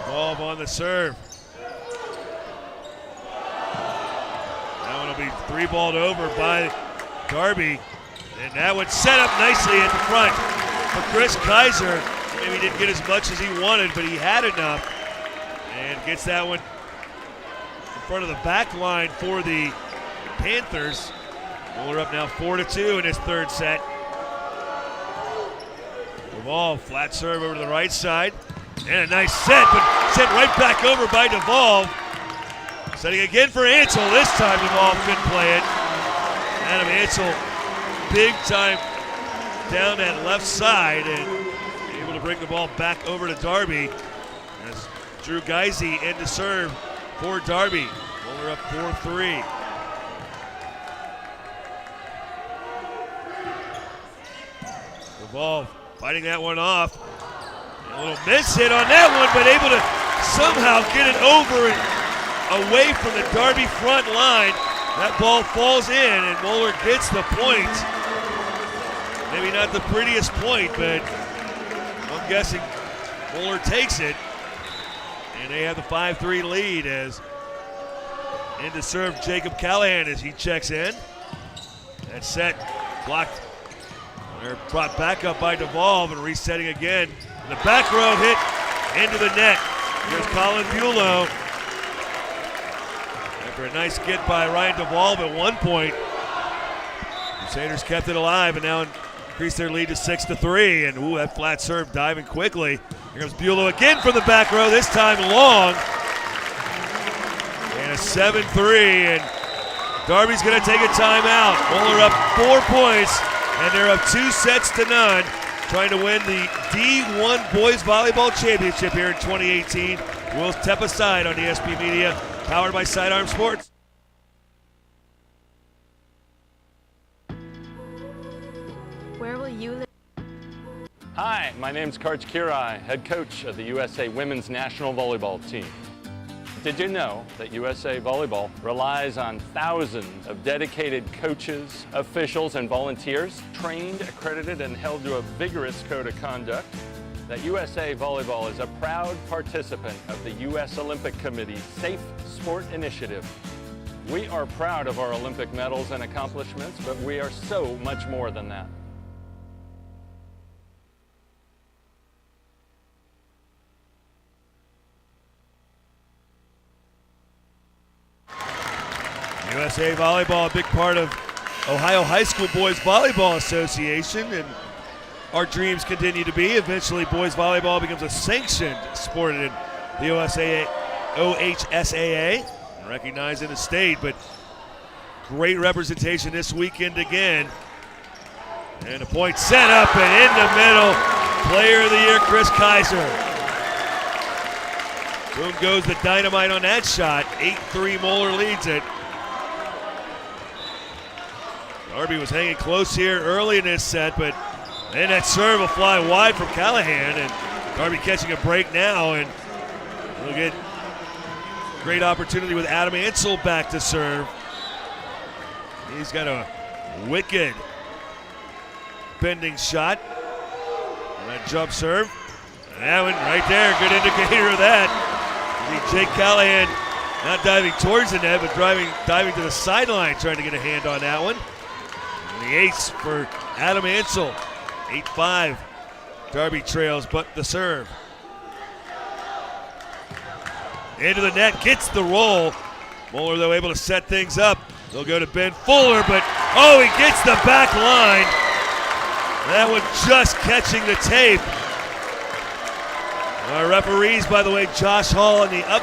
Devolve on the serve. That one will be 3-balled over by Darby. And that one set up nicely at the front for Chris Kaiser. Maybe he didn't get as much as he wanted, but he had enough. And gets that one in front of the back line for the Panthers. Moeller up now 4-2 in his third set. Duvall, flat serve over to the right side. And a nice set, but sent right back over by Duvall. Setting again for Ansel. This time Duvall couldn't play it. Adam Ansel, big time down that left side and able to bring the ball back over to Darby as Drew Geisey in to serve for Darby. Moeller up 4-3. Duvall fighting that one off. A little miss hit on that one, but able to somehow get it over and away from the Darby front line. That ball falls in and Moeller gets the point. Maybe not the prettiest point, but I'm guessing Moeller takes it. And they have the 5-3 lead as in to serve Jacob Callahan as he checks in. That set blocked. They're brought back up by Duvall and resetting again. And the back row hit into the net. Here's Colin Bulow. After a nice get by Ryan Duvall at one point, Crusaders kept it alive and now increased their lead to 6-3. And that flat serve diving quickly. Here comes Bulow again from the back row, this time long. And a 7-3, and Darby's gonna take a timeout. Moeller up 4 points, and they're up 2-0, trying to win the D1 Boys Volleyball Championship here in 2018. We'll step aside on ESP Media, powered by Sidearm Sports. Where will you live? Hi, my name's Karch Kirai, head coach of the USA Women's National Volleyball Team. Did you know that USA Volleyball relies on thousands of dedicated coaches, officials, and volunteers, trained, accredited, and held to a vigorous code of conduct? That USA Volleyball is a proud participant of the U.S. Olympic Committee's Safe Sport Initiative. We are proud of our Olympic medals and accomplishments, but we are so much more than that. USA Volleyball, a big part of Ohio High School Boys Volleyball Association, and our dreams continue to be. Eventually, boys volleyball becomes a sanctioned sport in the OHSAA, recognized in the state, but great representation this weekend again. And a point set up and in the middle. Player of the year, Chris Kaiser. Boom goes the dynamite on that shot. 8-3, Moeller leads it. Darby was hanging close here early in this set, but then that serve will fly wide from Callahan, and Darby catching a break now, and we'll get great opportunity with Adam Ansel back to serve. He's got a wicked bending shot. And that jump serve. And that one right there, good indicator of that. See Jake Callahan not diving towards the net, but diving to the sideline, trying to get a hand on that one. And the ace for Adam Ansel. 8-5. Darby trails, but the serve. Into the net, gets the roll. Moeller, though, able to set things up. They'll go to Ben Fuller, but oh, he gets the back line. That one just catching the tape. Our referees, by the way, Josh Hall in the up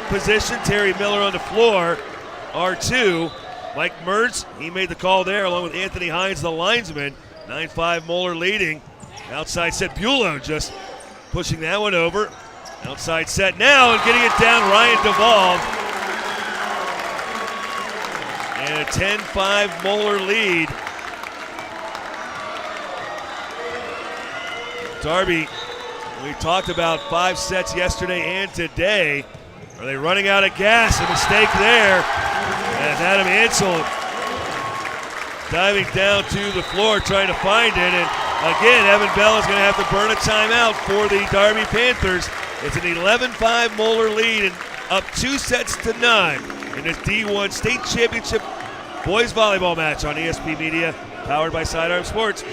position, Terry Miller on the floor, R2. Mike Mertz, he made the call there along with Anthony Hines, the linesman. 9-5 Moeller leading. Outside set, Bulow just pushing that one over. Outside set now and getting it down, Ryan Duvall. And a 10-5 Moeller lead. Darby, we talked about 5 sets yesterday and today. Are they running out of gas? A mistake there. As Adam Ansel diving down to the floor trying to find it. And again, Evan Bell is going to have to burn a timeout for the Darby Panthers. It's an 11-5 Moeller lead and up 2-0 in this D1 State Championship Boys Volleyball match on ESP Media, powered by Sidearm Sports.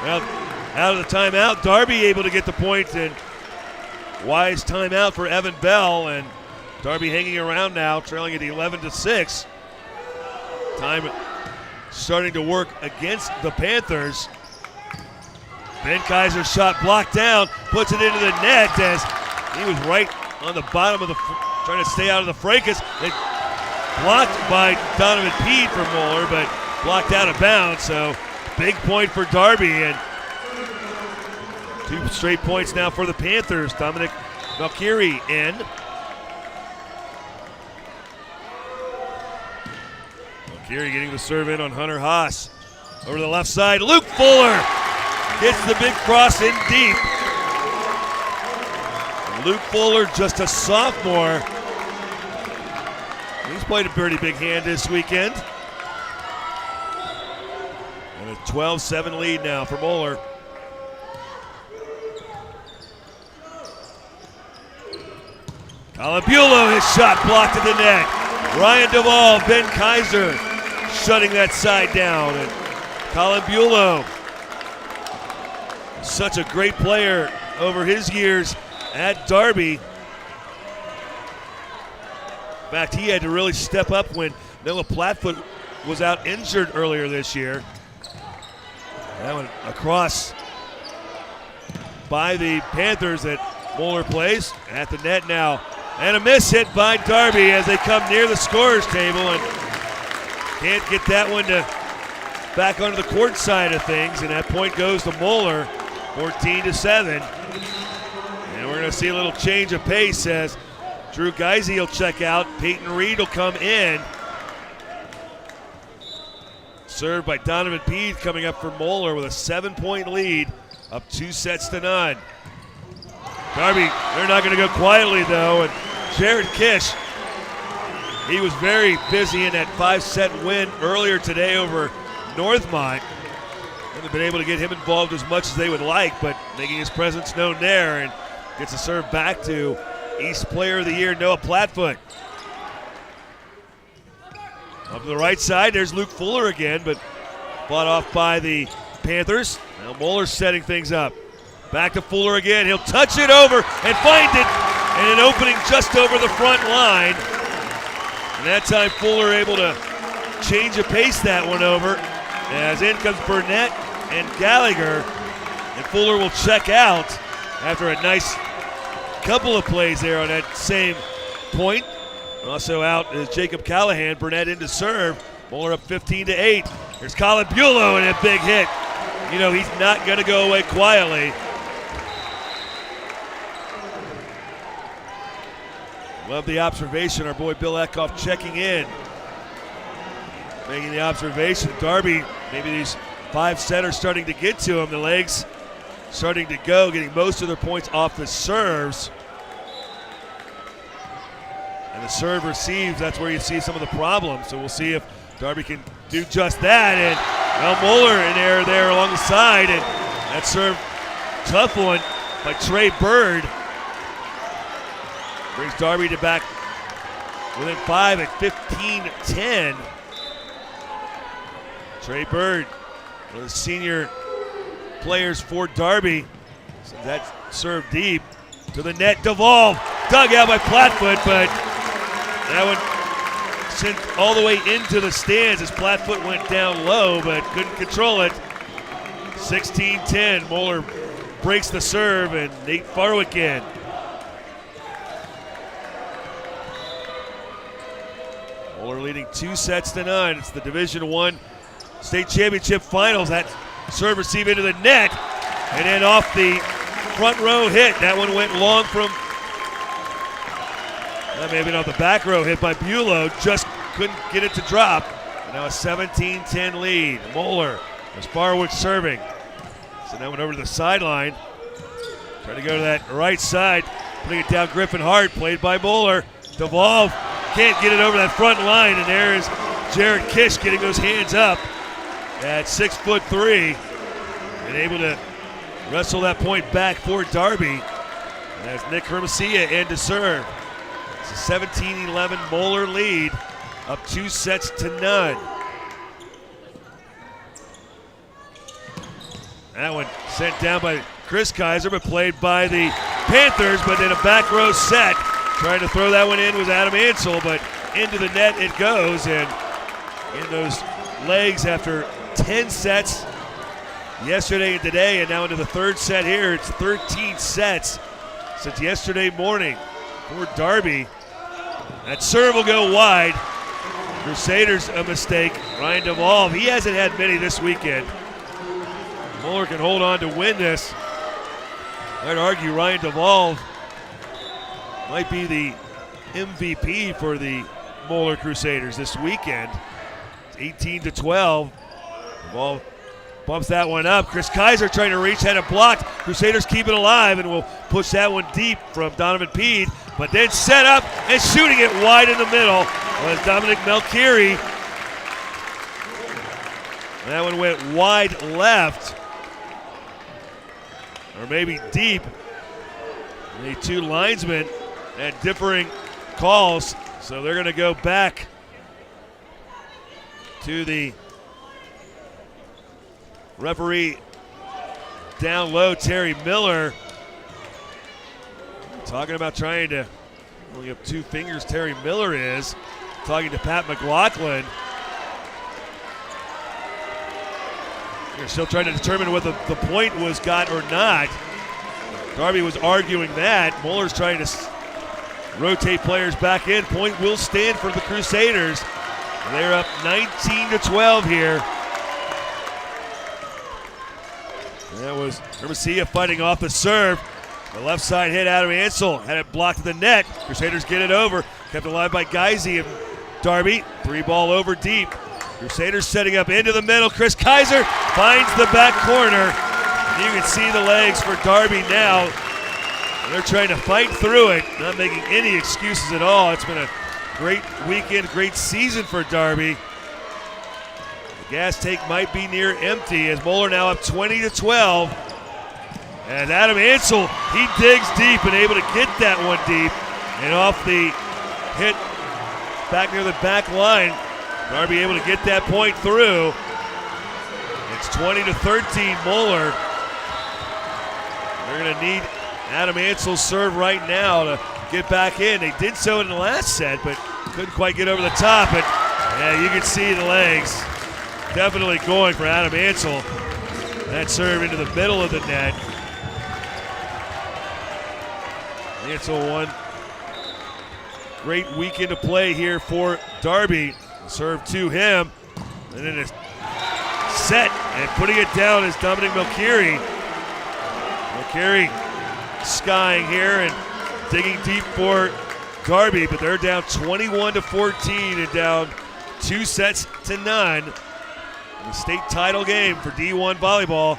Well, out of the timeout, Darby able to get the point, and wise timeout for Evan Bell, and Darby hanging around now, trailing at 11-6. Time starting to work against the Panthers. Ben Kaiser's shot blocked down, puts it into the net as he was right on the bottom of the, trying to stay out of the fracas. It blocked by Donovan Pede for Moeller, but blocked out of bounds, so big point for Darby, and 2 straight points now for the Panthers. Dominic Valkyrie in. Valkyrie getting the serve in on Hunter Haas. Over to the left side, Luke Fuller gets the big cross in deep. Luke Fuller, just a sophomore. He's played a pretty big hand this weekend. And a 12-7 lead now for Moeller. Calabulo, his shot blocked at the net. Ryan Duvall, Ben Kaiser shutting that side down. And Calabulo, such a great player over his years at Darby. In fact, he had to really step up when Noah Plattfoot was out injured earlier this year. That one across by the Panthers that Moeller plays at the net now. And a miss hit by Darby as they come near the scorer's table and can't get that one to back onto the court side of things, and that point goes to Moeller, 14-7. And we're going to see a little change of pace as Drew Geisey will check out. Peyton Reed will come in. Served by Donovan Peed coming up for Moeller with a 7-point lead, up 2-0. Darby, they're not going to go quietly though, and Jared Kish, he was very busy in that 5-set win earlier today over Northmont. Haven't been able to get him involved as much as they would like, but making his presence known there, and gets a serve back to East Player of the Year, Noah Platfoot. Up to the right side, there's Luke Fuller again, but fought off by the Panthers. Now Moeller's setting things up. Back to Fuller again. He'll touch it over and find it, and an opening just over the front line. And that time Fuller able to change of pace that one over, as in comes Burnett and Gallagher. And Fuller will check out after a nice couple of plays there on that same point. Also out is Jacob Callahan. Burnett in to serve. Moeller up 15-8. There's Colin Bulow and a big hit. You know, he's not going to go away quietly. Love the observation. Our boy Bill Eckhoff checking in. Making the observation. Darby, maybe these 5-setters starting to get to him. The legs starting to go, getting most of their points off the serves. And the serve receives, that's where you see some of the problems. So we'll see if Darby can do just that. And now Moeller in there along the side. And that serve, tough one by Trey Bird. Brings Darby to back within 5 at 15-10. Trey Bird, one of the senior players for Darby. So that serve deep to the net. Duvall dug out by Platfoot, but that one sent all the way into the stands as Platfoot went down low, but couldn't control it. 16-10. Moeller breaks the serve, and Nate Farwick in. Moeller leading 2-9. It's the Division I State Championship Finals. That serve receive into the net, and then off the front row hit. That one went long from, maybe not the back row hit by Bulow. Just couldn't get it to drop. And now a 17-10 lead. Moeller as Farwick serving. So that went over to the sideline. Trying to go to that right side. Putting it down Griffin Hart, played by Moeller. Duvall can't get it over that front line, and there is Jared Kish getting those hands up at 6'3", and able to wrestle that point back for Darby. And that's Nick Hermosia in to serve. It's a 17-11 Moeller lead, up 2-0. That one sent down by Chris Kaiser, but played by the Panthers, but then a back row set. Trying to throw that one in was Adam Ansel, but into the net it goes, and in those legs after 10 sets yesterday and today, and now into the third set here. It's 13 sets since yesterday morning for Darby. That serve will go wide. Crusaders a mistake. Ryan Duvall, he hasn't had many this weekend. Moeller can hold on to win this. I'd argue Ryan Duvall might be the MVP for the Moeller Crusaders this weekend. It's 18-12. Duvall bumps that one up. Chris Kaiser trying to reach, had it blocked. Crusaders keep it alive and will push that one deep from Donovan Peed, but then set up and shooting it wide in the middle was Dominic Melchiori. That one went wide left, or maybe deep. The two linesmen had differing calls, so they're going to go back to the referee down low, Terry Miller. Talking about trying to, only up 2 fingers, Terry Miller is. Talking to Pat McLaughlin. They're still trying to determine whether the point was got or not. Darby was arguing that. Moeller's trying to rotate players back in. Point will stand for the Crusaders. They're up 19-12 here That was Hermosia fighting off the serve. The left side hit Adam Ansel, had it blocked to the net. Crusaders get it over, kept alive by Geisy and Darby. 3-ball over deep. Crusaders setting up into the middle. Chris Kaiser finds the back corner. You can see the legs for Darby now. They're trying to fight through it, not making any excuses at all. It's been a great weekend, great season for Darby. The gas tank might be near empty as Moeller now up 20-12. And Adam Ansel, he digs deep and able to get that one deep. And off the hit back near the back line, Darby able to get that point through. It's 20-13 Moeller. They're going to need Adam Ansel's serve right now to get back in. They did so in the last set, but couldn't quite get over the top. And yeah, you can see the legs definitely going for Adam Ansel. That serve into the middle of the net. Ansel one great weekend to play here for Darby. Serve to him, and then it's set, and putting it down is Dominic Melchiori. Melchiori skying here and digging deep for Darby, but they're down 21-14 and down 2-0. The state title game for D1 volleyball.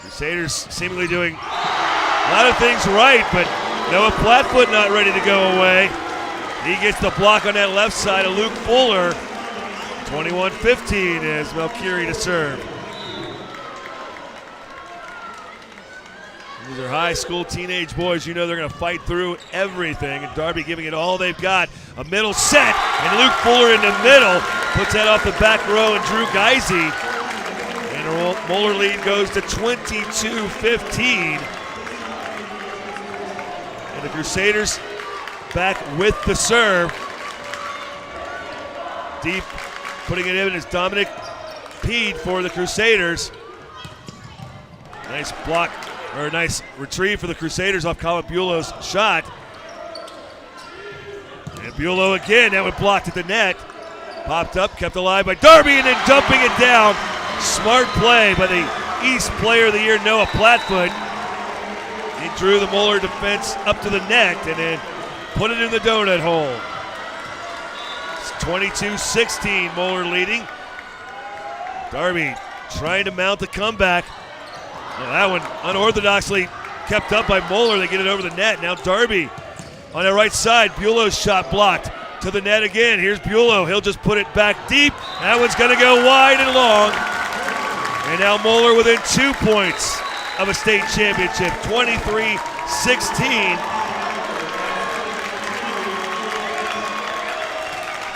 Crusaders seemingly doing a lot of things right, but Noah Plattfoot not ready to go away. He gets the block on that left side of Luke Fuller. 21-15 as Melchiori to serve. These are high school teenage boys. You know they're going to fight through everything. And Darby giving it all they've got. A middle set, and Luke Fuller in the middle. Puts that off the back row and Drew Geisy. And the Moeller lead goes to 22-15. And the Crusaders back with the serve. Deep, putting it in is Dominic Peed for the Crusaders. Nice block, or a nice retrieve for the Crusaders off Colin Bulow's shot. And Bulow again, that one blocked at the net. Popped up, kept alive by Darby, and then dumping it down. Smart play by the East Player of the Year, Noah Plattfoot. He drew the Moeller defense up to the net and then put it in the donut hole. It's 22-16, Moeller leading. Darby trying to mount the comeback. Well, that one unorthodoxly kept up by Moeller. They get it over the net. Now Darby on the right side. Bulow's shot blocked to the net again. Here's Bulow. He'll just put it back deep. That one's going to go wide and long. And now Moeller within 2 points of a state championship, 23-16.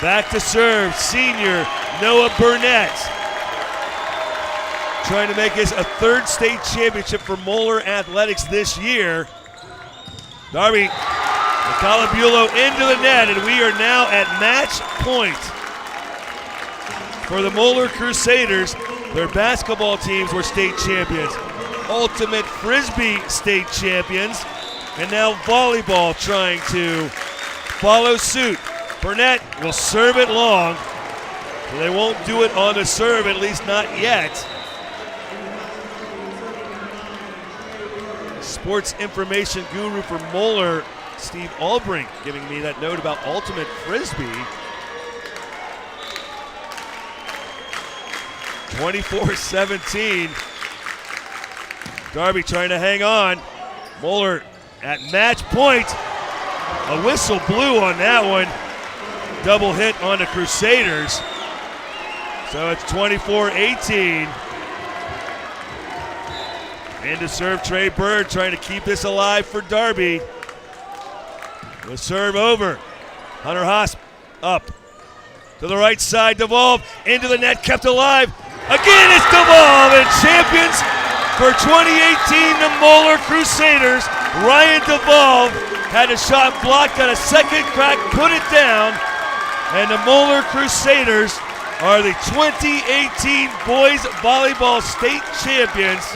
Back to serve, senior Noah Burnett. Trying to make this a third state championship for Moeller Athletics this year. Darby, Bulow into the net, and we are now at match point for the Moeller Crusaders. Their basketball teams were state champions, ultimate Frisbee state champions, and now volleyball trying to follow suit. Burnett will serve it long. They won't do it on the serve, at least not yet. Sports information guru for Moeller, Steve Albrink, giving me that note about ultimate Frisbee. 24-17. Darby trying to hang on. Moeller at match point. A whistle blew on that one. Double hit on the Crusaders. So it's 24-18. And to serve Trey Bird, trying to keep this alive for Darby. The serve over. Hunter Haas up. To the right side, Devolve into the net, kept alive. Again, it's Devolve, and champions for 2018, the Moeller Crusaders. Ryan Devolve had a shot blocked on a second crack, put it down, and the Moeller Crusaders are the 2018 boys volleyball state champions.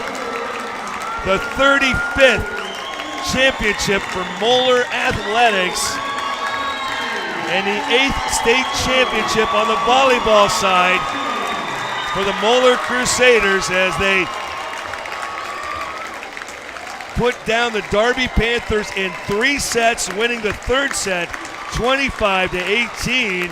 The 35th championship for Moeller Athletics, and the 8th state championship on the volleyball side for the Moeller Crusaders as they put down the Darby Panthers in 3 sets, winning the 3rd set 25-18.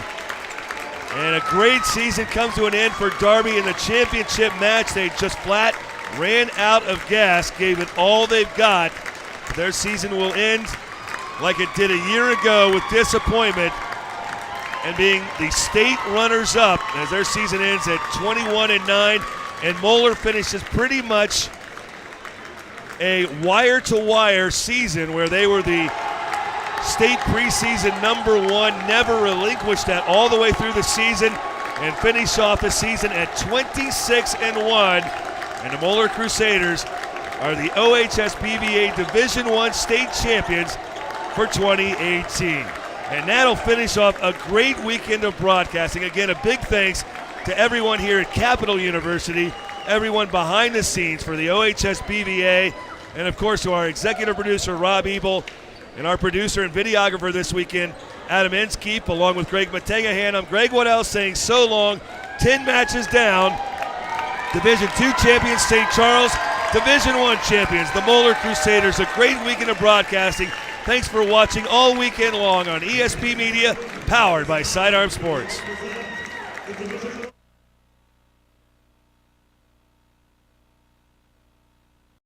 And a great season comes to an end for Darby in the championship match. They just flat ran out of gas, gave it all they've got. Their season will end like it did a year ago with disappointment and being the state runners-up as their season ends at 21-9. And Moeller finishes pretty much a wire-to-wire season where they were the state preseason #1, never relinquished that all the way through the season, and finish off the season at 26-1. And the Moeller Crusaders are the OHSBVA Division I state champions for 2018. And that'll finish off a great weekend of broadcasting. Again, a big thanks to everyone here at Capital University, everyone behind the scenes for the OHSBVA, and of course to our executive producer, Rob Ebel, and our producer and videographer this weekend, Adam Inskeep, along with Greg Mategahan. I'm Greg Waddell saying so long. 10 matches down. Division II champions St. Charles, Division I champions, the Moeller Crusaders. A great weekend of broadcasting. Thanks for watching all weekend long on ESP Media, powered by Sidearm Sports.